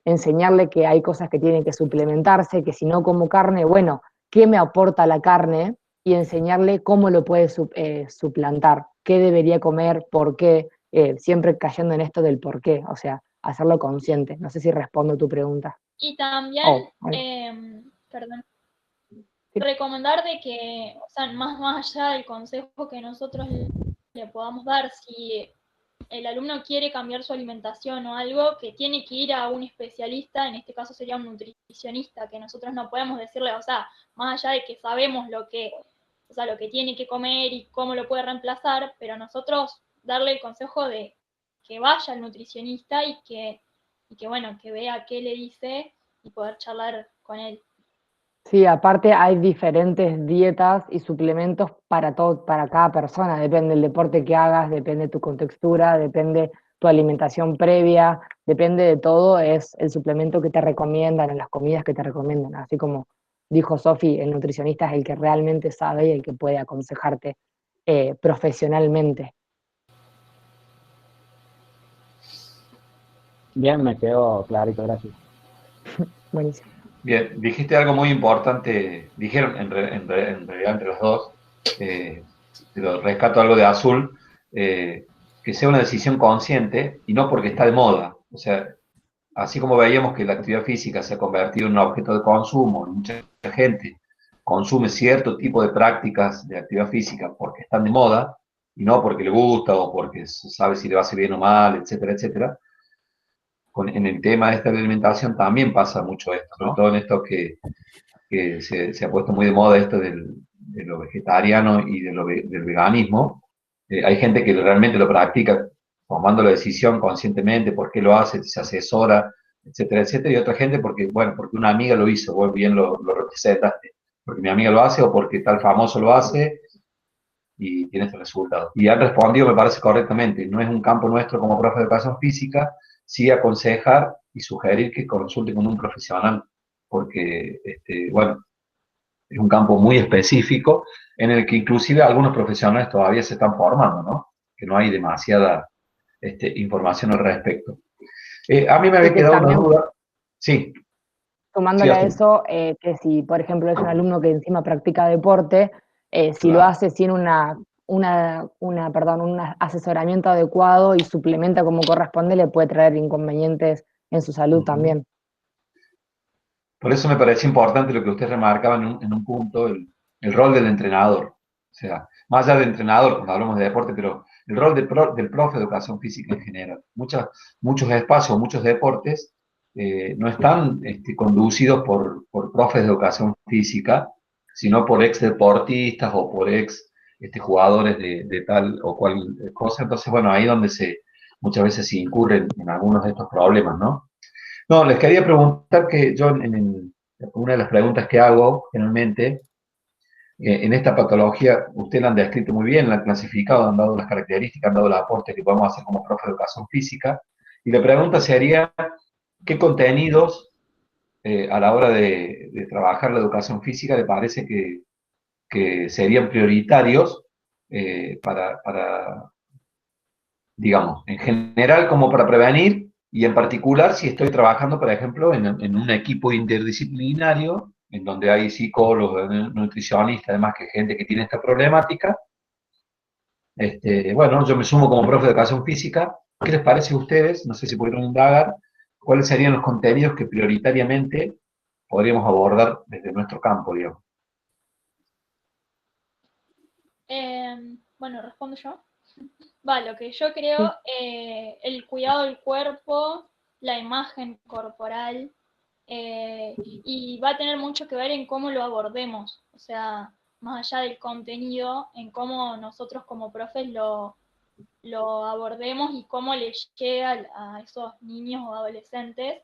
enseñarle que hay cosas que tienen que suplementarse, que si no como carne, bueno, ¿qué me aporta la carne? Y enseñarle cómo lo puede suplantar, qué debería comer, por qué, siempre cayendo en esto del por qué, o sea, hacerlo consciente. No sé si respondo tu pregunta. Y también, Oh, perdón, sí. recomendar de que, o sea, más allá del consejo que nosotros le podamos dar, si el alumno quiere cambiar su alimentación o algo, que tiene que ir a un especialista, en este caso sería un nutricionista, que nosotros no podemos decirle, o sea, más allá de que sabemos lo que tiene que comer y cómo lo puede reemplazar, pero nosotros darle el consejo de que vaya al nutricionista y que bueno, que vea qué le dice y poder charlar con él. Sí, aparte hay diferentes dietas y suplementos para todo, para cada persona. Depende del deporte que hagas, depende tu contextura, depende tu alimentación previa, depende de todo, es el suplemento que te recomiendan, las comidas que te recomiendan. Así como dijo Sofi, el nutricionista es el que realmente sabe y el que puede aconsejarte profesionalmente. Bien, me quedó clarito, gracias. Buenísimo. Bien, dijiste algo muy importante, dijeron en realidad entre los dos, pero rescato algo de Azul, que sea una decisión consciente y no porque está de moda. O sea, así como veíamos que la actividad física se ha convertido en un objeto de consumo, mucha gente consume cierto tipo de prácticas de actividad física porque están de moda y no porque le gusta o porque sabe si le va a hacer bien o mal, etcétera, etcétera. En el tema de esta alimentación también pasa mucho esto, ¿no? Todo en esto que se ha puesto muy de moda esto de lo vegetariano y del veganismo. Hay gente que realmente lo practica tomando la decisión conscientemente, por qué lo hace, se asesora, etcétera, etcétera, y otra gente porque, bueno, porque una amiga lo hizo, vos bien lo representaste, porque mi amiga lo hace o porque tal famoso lo hace y tiene este resultado. Y han respondido, me parece correctamente, no es un campo nuestro como profe de educación física, sí aconsejar y sugerir que consulte con un profesional, porque, bueno, es un campo muy específico en el que inclusive algunos profesionales todavía se están formando, ¿no? Que no hay demasiada información al respecto. A mí me Y había que quedado una también, duda. Sí, sí, sumándole a Azul. eso, que si, por ejemplo, es un alumno que encima practica deporte, si lo Claro. hace sin un asesoramiento adecuado y suplementa como corresponde, le puede traer inconvenientes en su salud también. Por eso me parece importante lo que usted remarcaba en un punto, el rol del entrenador. O sea, más allá del entrenador, cuando hablamos de deporte, pero el rol del profe de educación física en general. Muchos espacios, muchos deportes no están conducidos por profes de educación física, sino por ex deportistas o por ex jugadores de tal o cual cosa. Entonces, bueno, ahí donde muchas veces se incurren en algunos de estos problemas, ¿no? No, les quería preguntar que yo una de las preguntas que hago generalmente, en esta patología, ustedes la han descrito muy bien, la han clasificado, han dado las características, han dado los aportes que podemos hacer como profe de educación física, y la pregunta sería, ¿qué contenidos a la hora de trabajar la educación física le parece que serían prioritarios para, digamos, en general como para prevenir y en particular si estoy trabajando, por ejemplo, en un equipo interdisciplinario, en donde hay psicólogos, nutricionistas, además que gente que tiene esta problemática. Bueno, yo me sumo como profe de educación física. ¿Qué les parece a ustedes? No sé si pudieron indagar cuáles serían los contenidos que prioritariamente podríamos abordar desde nuestro campo, digamos. Bueno, respondo yo. Va, lo que yo creo, el cuidado del cuerpo, la imagen corporal, y va a tener mucho que ver en cómo lo abordemos, o sea, más allá del contenido, en cómo nosotros como profes lo abordemos y cómo les llega a esos niños o adolescentes.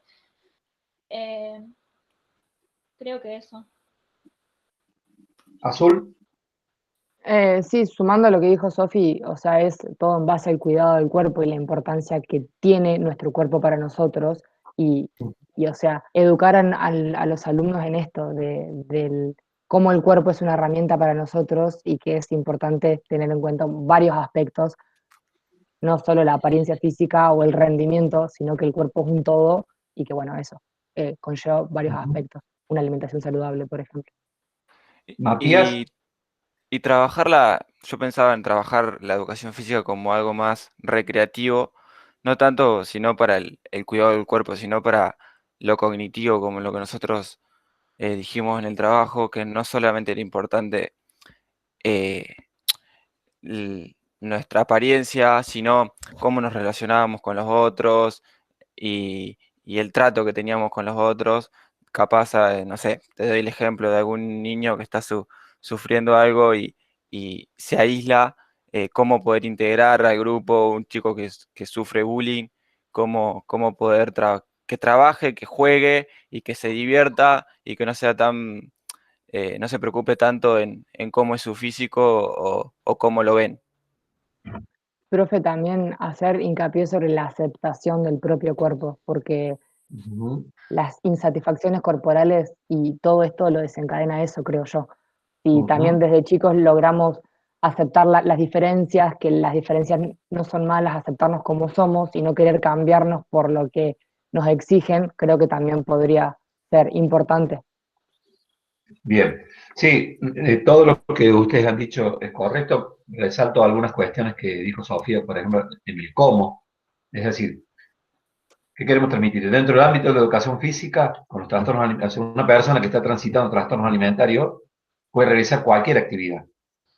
Creo que eso. Azul. Sí, sumando a lo que dijo Sofi, o sea, es todo en base al cuidado del cuerpo y la importancia que tiene nuestro cuerpo para nosotros y, o sea, educar a los alumnos en esto, del cómo el cuerpo es una herramienta para nosotros y que es importante tener en cuenta varios aspectos, no solo la apariencia física o el rendimiento, sino que el cuerpo es un todo y que, bueno, eso conlleva varios aspectos. Una alimentación saludable, por ejemplo. Matías. Y yo pensaba en trabajar la educación física como algo más recreativo, no tanto sino para el cuidado del cuerpo, sino para lo cognitivo, como lo que nosotros dijimos en el trabajo, que no solamente era importante eh, nuestra apariencia, sino cómo nos relacionábamos con los otros y el trato que teníamos con los otros. Capaz, no sé, te doy el ejemplo de algún niño que está sufriendo algo y se aísla, cómo poder integrar al grupo, un chico que sufre bullying, cómo poder que trabaje, que juegue y que se divierta y que no sea tan no se preocupe tanto en cómo es su físico o cómo lo ven. Profe, también hacer hincapié sobre la aceptación del propio cuerpo, porque Ujú, las insatisfacciones corporales y todo esto lo desencadena eso, creo yo. Y también ujú. desde chicos logramos aceptar las diferencias, que las diferencias no son malas, aceptarnos como somos y no querer cambiarnos por lo que nos exigen, creo que también podría ser importante. Bien, sí, todo lo que ustedes han dicho es correcto. Resalto algunas cuestiones que dijo Sofía, por ejemplo, en el cómo. Es decir, ¿qué queremos transmitir? Dentro del ámbito de la educación física, con los trastornos alimentarios, una persona que está transitando trastornos alimentarios puede realizar cualquier actividad,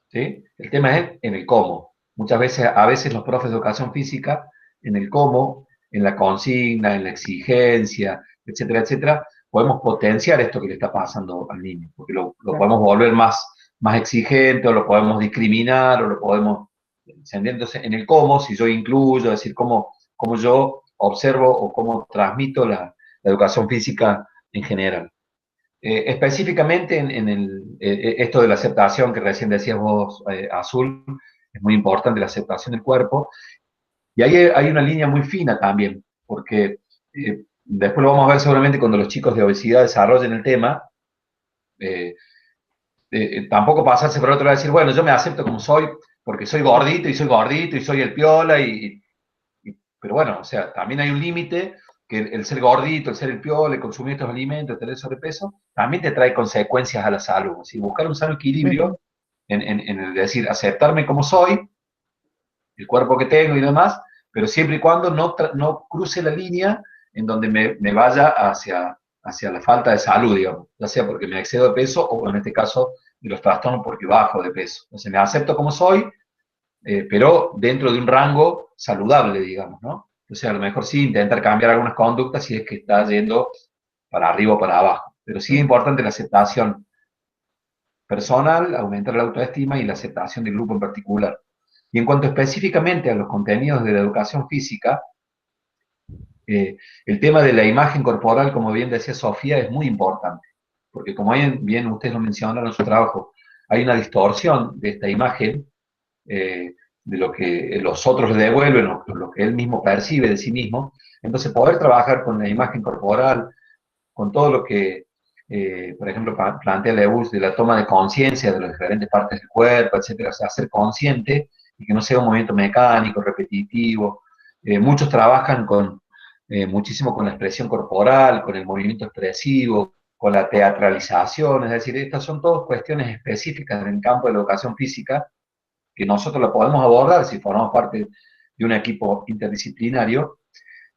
¿sí? El tema es en el cómo. Muchas veces, a veces los profes de educación física, en el cómo, en la consigna, en la exigencia, etcétera, etcétera, podemos potenciar esto que le está pasando al niño, porque lo podemos volver más exigente, o lo podemos discriminar, o lo podemos... Entonces, en el cómo, si yo incluyo, es decir, cómo yo observo o cómo transmito la educación física en general. Específicamente esto de la aceptación que recién decías vos, Azul, es muy importante la aceptación del cuerpo. Y ahí hay una línea muy fina también, porque después lo vamos a ver seguramente cuando los chicos de obesidad desarrollen el tema. eh, Tampoco pasarse por otro lado y decir, bueno, yo me acepto como soy, porque soy gordito y soy gordito y soy el piola pero bueno, o sea, también hay un límite que el ser gordito, el ser el piola, el consumir estos alimentos, tener sobrepeso, también te trae consecuencias a la salud. Así, buscar un sano equilibrio Ujú. en el decir, aceptarme como soy, el cuerpo que tengo y demás, pero siempre y cuando no cruce la línea en donde me vaya hacia la falta de salud, digamos, ya sea porque me excedo de peso o en este caso de los trastornos porque bajo de peso. Entonces me acepto como soy, pero dentro de un rango saludable, digamos, ¿no? O sea, a lo mejor sí intentar cambiar algunas conductas si es que está yendo para arriba o para abajo. Pero sí es importante la aceptación personal, aumentar la autoestima y la aceptación del grupo en particular. Y en cuanto específicamente a los contenidos de la educación física, el tema de la imagen corporal, como bien decía Sofía, es muy importante, porque como bien ustedes lo mencionaron en su trabajo, hay una distorsión de esta imagen de lo que los otros le devuelven, lo que él mismo percibe de sí mismo. Entonces, poder trabajar con la imagen corporal, con todo lo que, por ejemplo, plantea Lewis de la toma de conciencia de las diferentes partes del cuerpo, etcétera, o sea, ser consciente y que no sea un movimiento mecánico, repetitivo. Muchos trabajan muchísimo con la expresión corporal, con el movimiento expresivo, con la teatralización, es decir, estas son todas cuestiones específicas en el campo de la educación física que nosotros la podemos abordar si formamos parte de un equipo interdisciplinario.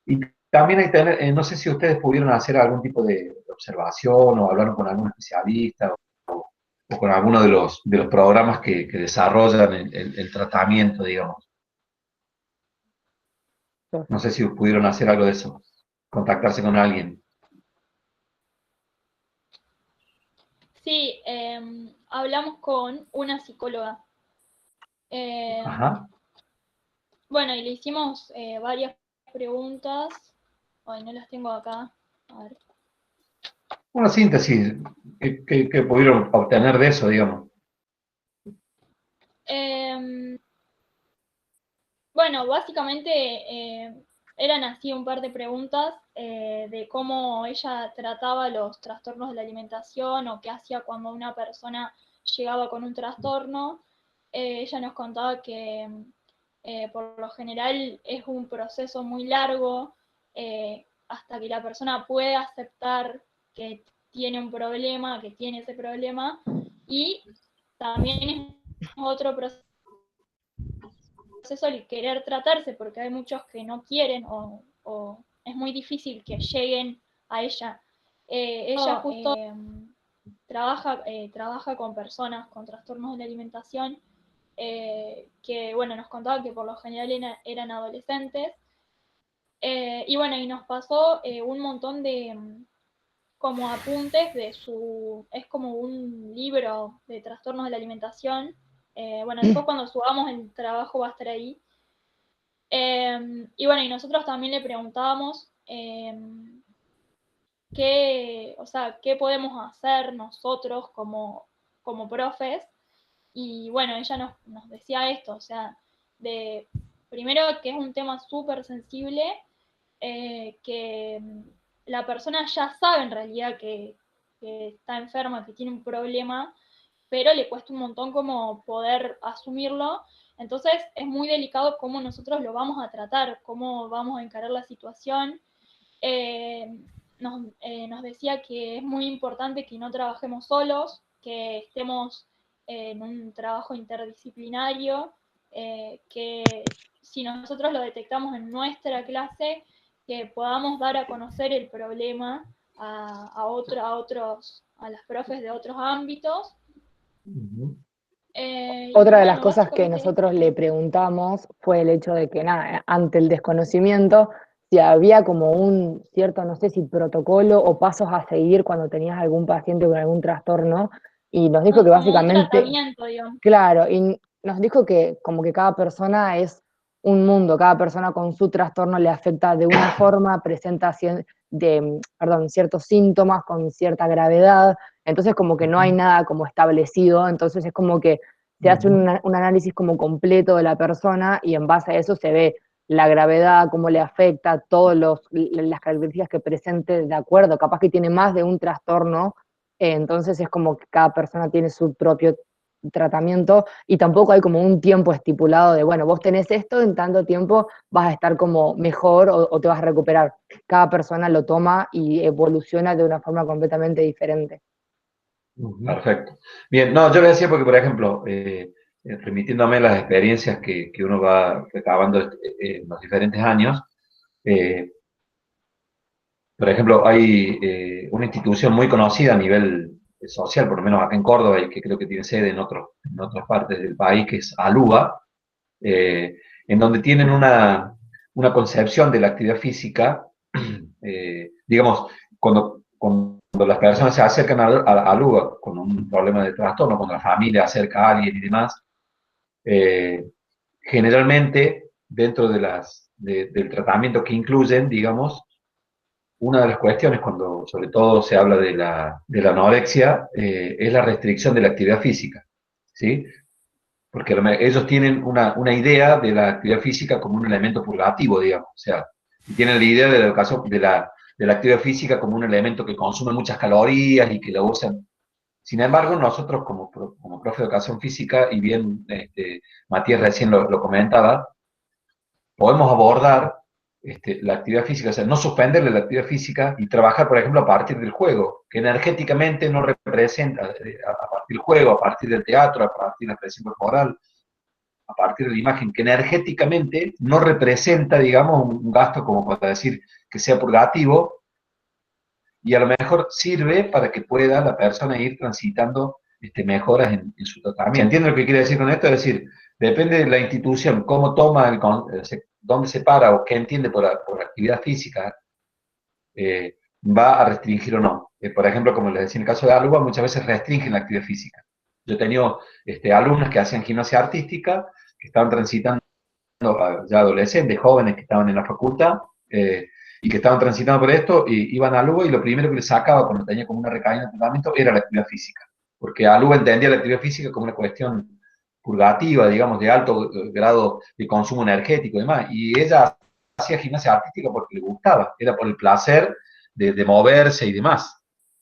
Y también hay que tener, no sé si ustedes pudieron hacer algún tipo de observación o hablaron con algún especialista o con alguno de los programas que desarrollan el tratamiento, digamos. No sé si pudieron hacer algo de eso, contactarse con alguien. Sí, hablamos con una psicóloga. Ajá. Bueno, y le hicimos varias preguntas. Ay, no las tengo acá. A ver. Una síntesis que pudieron obtener de eso, digamos. Bueno, básicamente eran así un par de preguntas de cómo ella trataba los trastornos de la alimentación o qué hacía cuando una persona llegaba con un trastorno. Ella nos contaba que por lo general es un proceso muy largo hasta que la persona puede aceptar que tiene un problema, que tiene ese problema, y también es otro proceso el querer tratarse, porque hay muchos que no quieren o es muy difícil que lleguen a ella. Ella justo trabaja con personas con trastornos de la alimentación que, bueno, nos contaba que por lo general eran adolescentes. Y bueno, y nos pasó un montón de como apuntes de es como un libro de trastornos de la alimentación. Bueno, después cuando subamos el trabajo va a estar ahí. Y bueno, y nosotros también le preguntábamos qué podemos hacer nosotros como profes. Y bueno, ella nos decía esto, o sea, primero que es un tema súper sensible, que la persona ya sabe en realidad que está enferma, que tiene un problema, pero le cuesta un montón como poder asumirlo. Entonces es muy delicado cómo nosotros lo vamos a tratar, cómo vamos a encarar la situación. Nos decía que es muy importante que no trabajemos solos, que estemos en un trabajo interdisciplinario, que si nosotros lo detectamos en nuestra clase, que podamos dar a conocer el problema a las profes de otros ámbitos. Otra de las Bueno, cosas que básicamente nosotros eso. le preguntamos fue el hecho de que, nada, ante el desconocimiento, si había como un cierto, no sé si protocolo o pasos a seguir cuando tenías algún paciente con algún trastorno, y nos dijo que Como un básicamente, tratamiento, digamos. claro, y nos dijo que como que cada persona es un mundo, cada persona con su trastorno le afecta de una forma, presenta ciertos síntomas con cierta gravedad, entonces como que no hay nada como establecido, entonces es como que se hace un análisis como completo de la persona y en base a eso se ve la gravedad, cómo le afecta, todas las características que presente de acuerdo, capaz que tiene más de un trastorno, entonces es como que cada persona tiene su propio tratamiento y tampoco hay como un tiempo estipulado de, bueno, vos tenés esto, en tanto tiempo vas a estar como mejor o te vas a recuperar. Cada persona lo toma y evoluciona de una forma completamente diferente. Perfecto. Bien, no, yo le decía porque, por ejemplo, remitiéndome a las experiencias que uno va recabando en los diferentes años, por ejemplo, hay una institución muy conocida a nivel social, por lo menos acá en Córdoba, y que creo que tiene sede en otras partes del país, que es ALUA, en donde tienen una concepción de la actividad física, digamos, cuando las personas se acercan a ALUA con un problema de trastorno, cuando la familia acerca a alguien y demás, generalmente dentro del tratamiento que incluyen, digamos, una de las cuestiones cuando sobre todo se habla de la anorexia es la restricción de la actividad física, ¿sí? Porque ellos tienen una idea de la actividad física como un elemento purgativo, digamos, o sea, y tienen la idea de la educación, de la actividad física como un elemento que consume muchas calorías y que la usan. Sin embargo, nosotros como profe de educación física, y bien Matías recién lo comentaba, podemos abordar la actividad física, o sea, no suspenderle la actividad física y trabajar, por ejemplo, a partir del juego, que energéticamente no representa, a partir del juego, a partir del teatro, a partir de la expresión corporal, a partir de la imagen, que energéticamente no representa, digamos, un gasto como para decir que sea purgativo, y a lo mejor sirve para que pueda la persona ir transitando mejoras en su tratamiento. ¿Se entiende lo que quiere decir con esto? Es decir, depende de la institución, cómo toma dónde se para o qué entiende por actividad física, va a restringir o no. Por ejemplo, como les decía en el caso de Aluba, muchas veces restringen la actividad física. Yo he tenido alumnos que hacían gimnasia artística, que estaban transitando, ya adolescentes, jóvenes que estaban en la facultad, y que estaban transitando por esto, y iban a Aluba y lo primero que les sacaba cuando tenía como una recaída de entrenamiento era la actividad física. Porque Aluba entendía la actividad física como una cuestión purgativa, digamos, de alto grado de consumo energético y demás. Y ella hacía gimnasia artística porque le gustaba, era por el placer de moverse y demás.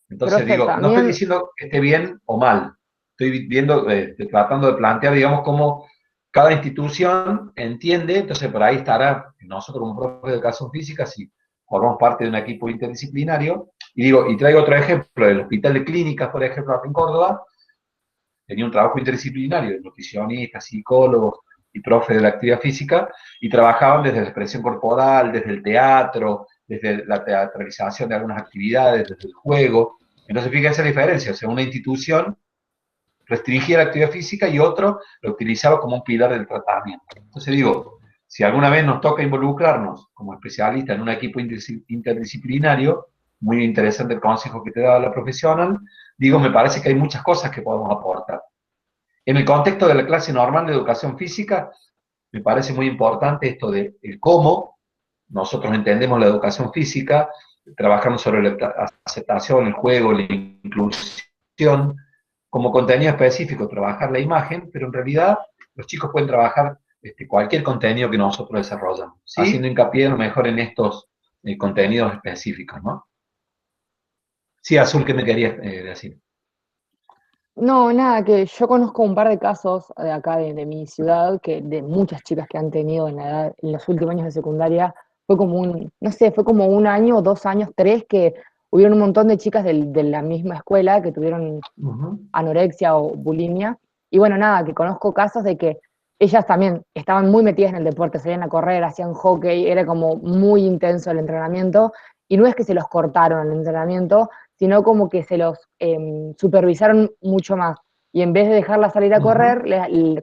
Entonces Profe, digo, no estoy también, diciendo que esté bien o mal, estoy viendo, tratando de plantear, digamos, cómo cada institución entiende, entonces por ahí estará, nosotros como profes de educación física, si formamos parte de un equipo interdisciplinario, y digo, y traigo otro ejemplo, el Hospital de Clínicas, por ejemplo, acá en Córdoba, tenía un trabajo interdisciplinario de nutricionistas, psicólogos y profes de la actividad física, y trabajaban desde la expresión corporal, desde el teatro, desde la teatralización de algunas actividades, desde el juego. Entonces, fíjense la diferencia, o sea, una institución restringía la actividad física y otro lo utilizaba como un pilar del tratamiento. Entonces digo, si alguna vez nos toca involucrarnos como especialistas en un equipo interdisciplinario, muy interesante el consejo que te da la profesional, digo, me parece que hay muchas cosas que podemos aportar. En el contexto de la clase normal de educación física, me parece muy importante esto de el cómo nosotros entendemos la educación física, trabajamos sobre la aceptación, el juego, la inclusión, como contenido específico, trabajar la imagen, pero en realidad los chicos pueden trabajar cualquier contenido que nosotros desarrollamos, ¿sí? Haciendo hincapié a lo mejor en estos contenidos específicos, ¿no? Sí, Azul, ¿qué me querías decir? no, nada, que yo conozco un par de casos de acá de mi ciudad, que de muchas chicas que han tenido en la edad, en los últimos años de secundaria, fue como no sé, fue como un año, 2 años, tres, que hubieron un montón de chicas de la misma escuela que tuvieron anorexia o bulimia. Y bueno, nada, que conozco casos de que ellas también estaban muy metidas en el deporte, salían a correr, hacían hockey, era como muy intenso el entrenamiento, y no es que se los cortaron el entrenamiento, sino como que se los supervisaron mucho más. Y en vez de dejarla salir a correr,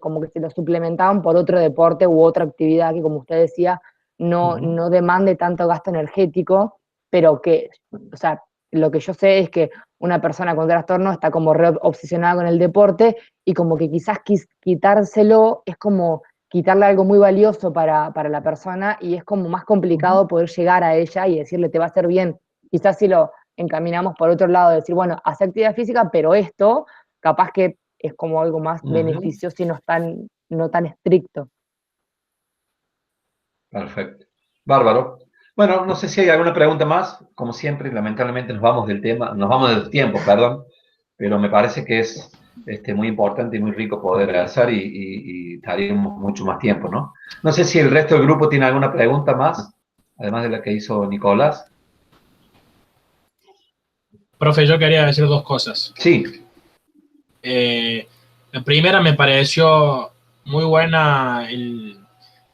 como que se los suplementaban por otro deporte u otra actividad que, como usted decía, no demande tanto gasto energético, pero que, o sea, lo que yo sé es que una persona con trastorno está como re obsesionada con el deporte y como que quizás quitárselo es como quitarle algo muy valioso para la persona y es como más complicado poder llegar a ella y decirle te va a hacer bien. Quizás si lo encaminamos por otro lado, decir, bueno, hace actividad física, pero esto capaz que es como algo más beneficioso y no tan estricto. Perfecto. Bárbaro. Bueno, no sé si hay alguna pregunta más. Como siempre, lamentablemente nos vamos del tiempo, perdón, pero me parece que es muy importante y muy rico poder hacer y estaríamos mucho más tiempo, ¿no? No sé si el resto del grupo tiene alguna pregunta más, además de la que hizo Nicolás. Profe, yo quería decir dos cosas. Sí. La primera me pareció muy buena,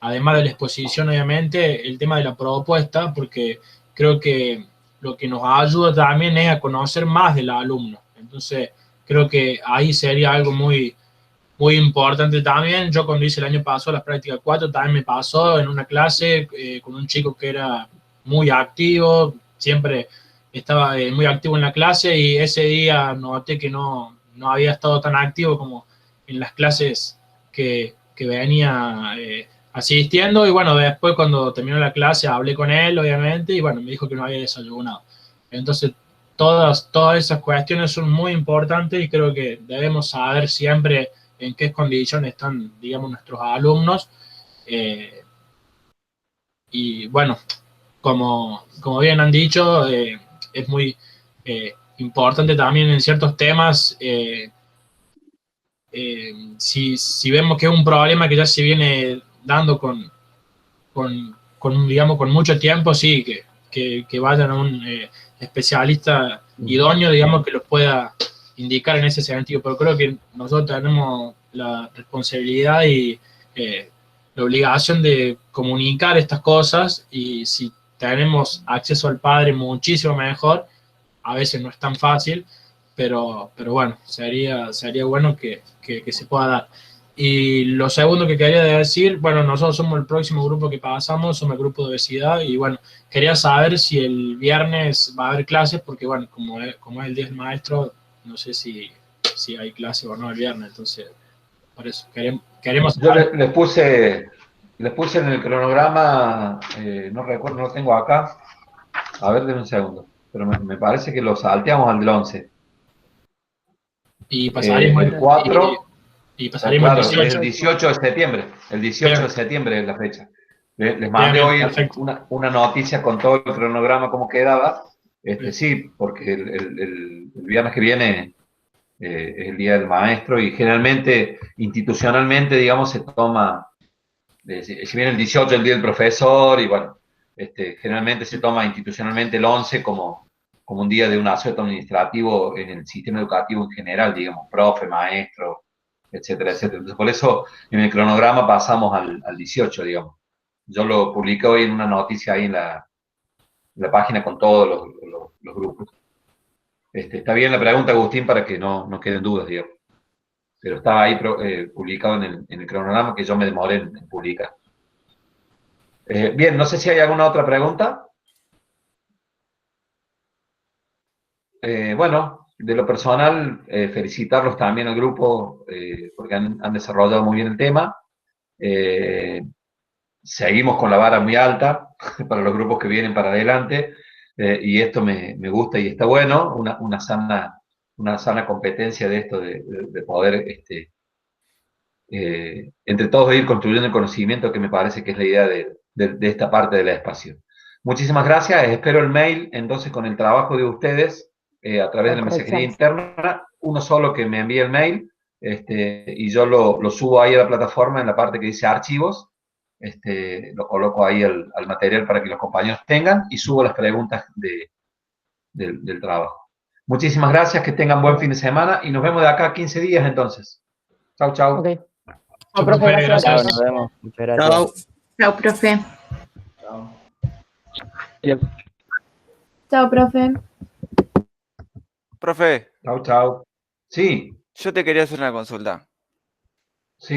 además de la exposición, obviamente, el tema de la propuesta, porque creo que lo que nos ayuda también es a conocer más del alumno. Entonces, creo que ahí sería algo muy, muy importante también. Yo cuando hice el año pasado las prácticas 4, también me pasó en una clase con un chico que era muy activo, siempre estaba muy activo en la clase y ese día noté que no había estado tan activo como en las clases que venía asistiendo. Y bueno, después cuando terminó la clase hablé con él, obviamente, y bueno, me dijo que no había desayunado. Entonces, todas esas cuestiones son muy importantes y creo que debemos saber siempre en qué condiciones están, digamos, nuestros alumnos. Y bueno, como bien han dicho, es muy importante también en ciertos temas, si vemos que es un problema que ya se viene dando digamos, con mucho tiempo, sí, que vayan a un especialista idóneo, digamos, que los pueda indicar en ese sentido. Pero creo que nosotros tenemos la responsabilidad y la obligación de comunicar estas cosas, y si tenemos acceso al padre muchísimo mejor. A veces no es tan fácil, pero bueno, sería bueno que se pueda dar. Y lo segundo que quería decir, bueno, nosotros somos el próximo grupo que pasamos, somos el grupo de obesidad, y bueno, quería saber si el viernes va a haber clases, porque bueno, como es el día del maestro, no sé si hay clase o no el viernes, entonces, por eso queremos Yo saber. les puse en el cronograma, no recuerdo, no lo tengo acá. A ver, denme un segundo. Pero me parece que lo salteamos al del 11. Y pasaríamos El 4, y pasaríamos el claro, es 18. el 18 de septiembre. El 18 Bien. de septiembre es la fecha. Les Bien, mandé bien, hoy perfecto. una noticia con todo el cronograma, cómo quedaba. Bien. Sí, porque el viernes que viene es el Día del Maestro y generalmente, institucionalmente, digamos, se toma, si viene el 18 el Día del Profesor, y bueno, generalmente se toma institucionalmente el 11 como un día de un asueto administrativo en el sistema educativo en general, digamos, profe, maestro, etcétera, etcétera. Entonces, por eso en el cronograma pasamos al 18, digamos. Yo lo publiqué hoy en una noticia ahí en la página con todos los grupos. Está bien la pregunta, Agustín, para que no queden dudas, digamos. Pero estaba ahí publicado en el cronograma que yo me demoré en publicar. Bien, no sé si hay alguna otra pregunta. Bueno, de lo personal, felicitarlos también al grupo porque han desarrollado muy bien el tema. Seguimos con la vara muy alta para los grupos que vienen para adelante y esto me gusta y está bueno, una sana competencia de esto, de poder entre todos ir construyendo el conocimiento, que me parece que es la idea de esta parte del espacio. Muchísimas gracias, espero el mail entonces con el trabajo de ustedes a través de la mensajería interna, uno solo que me envíe el mail y yo lo subo ahí a la plataforma en la parte que dice archivos, lo coloco ahí al material para que los compañeros tengan y subo las preguntas del trabajo. Muchísimas gracias, que tengan buen fin de semana y nos vemos de acá a 15 días entonces. Chau, chau. Ok. Chao, profe, profe, gracias. Chao, gracias. nos vemos. Muchas gracias. Chao. Chao, profe. Yep. Chao, profe. Profe, Chau, chau. Sí, yo te quería hacer una consulta. sí.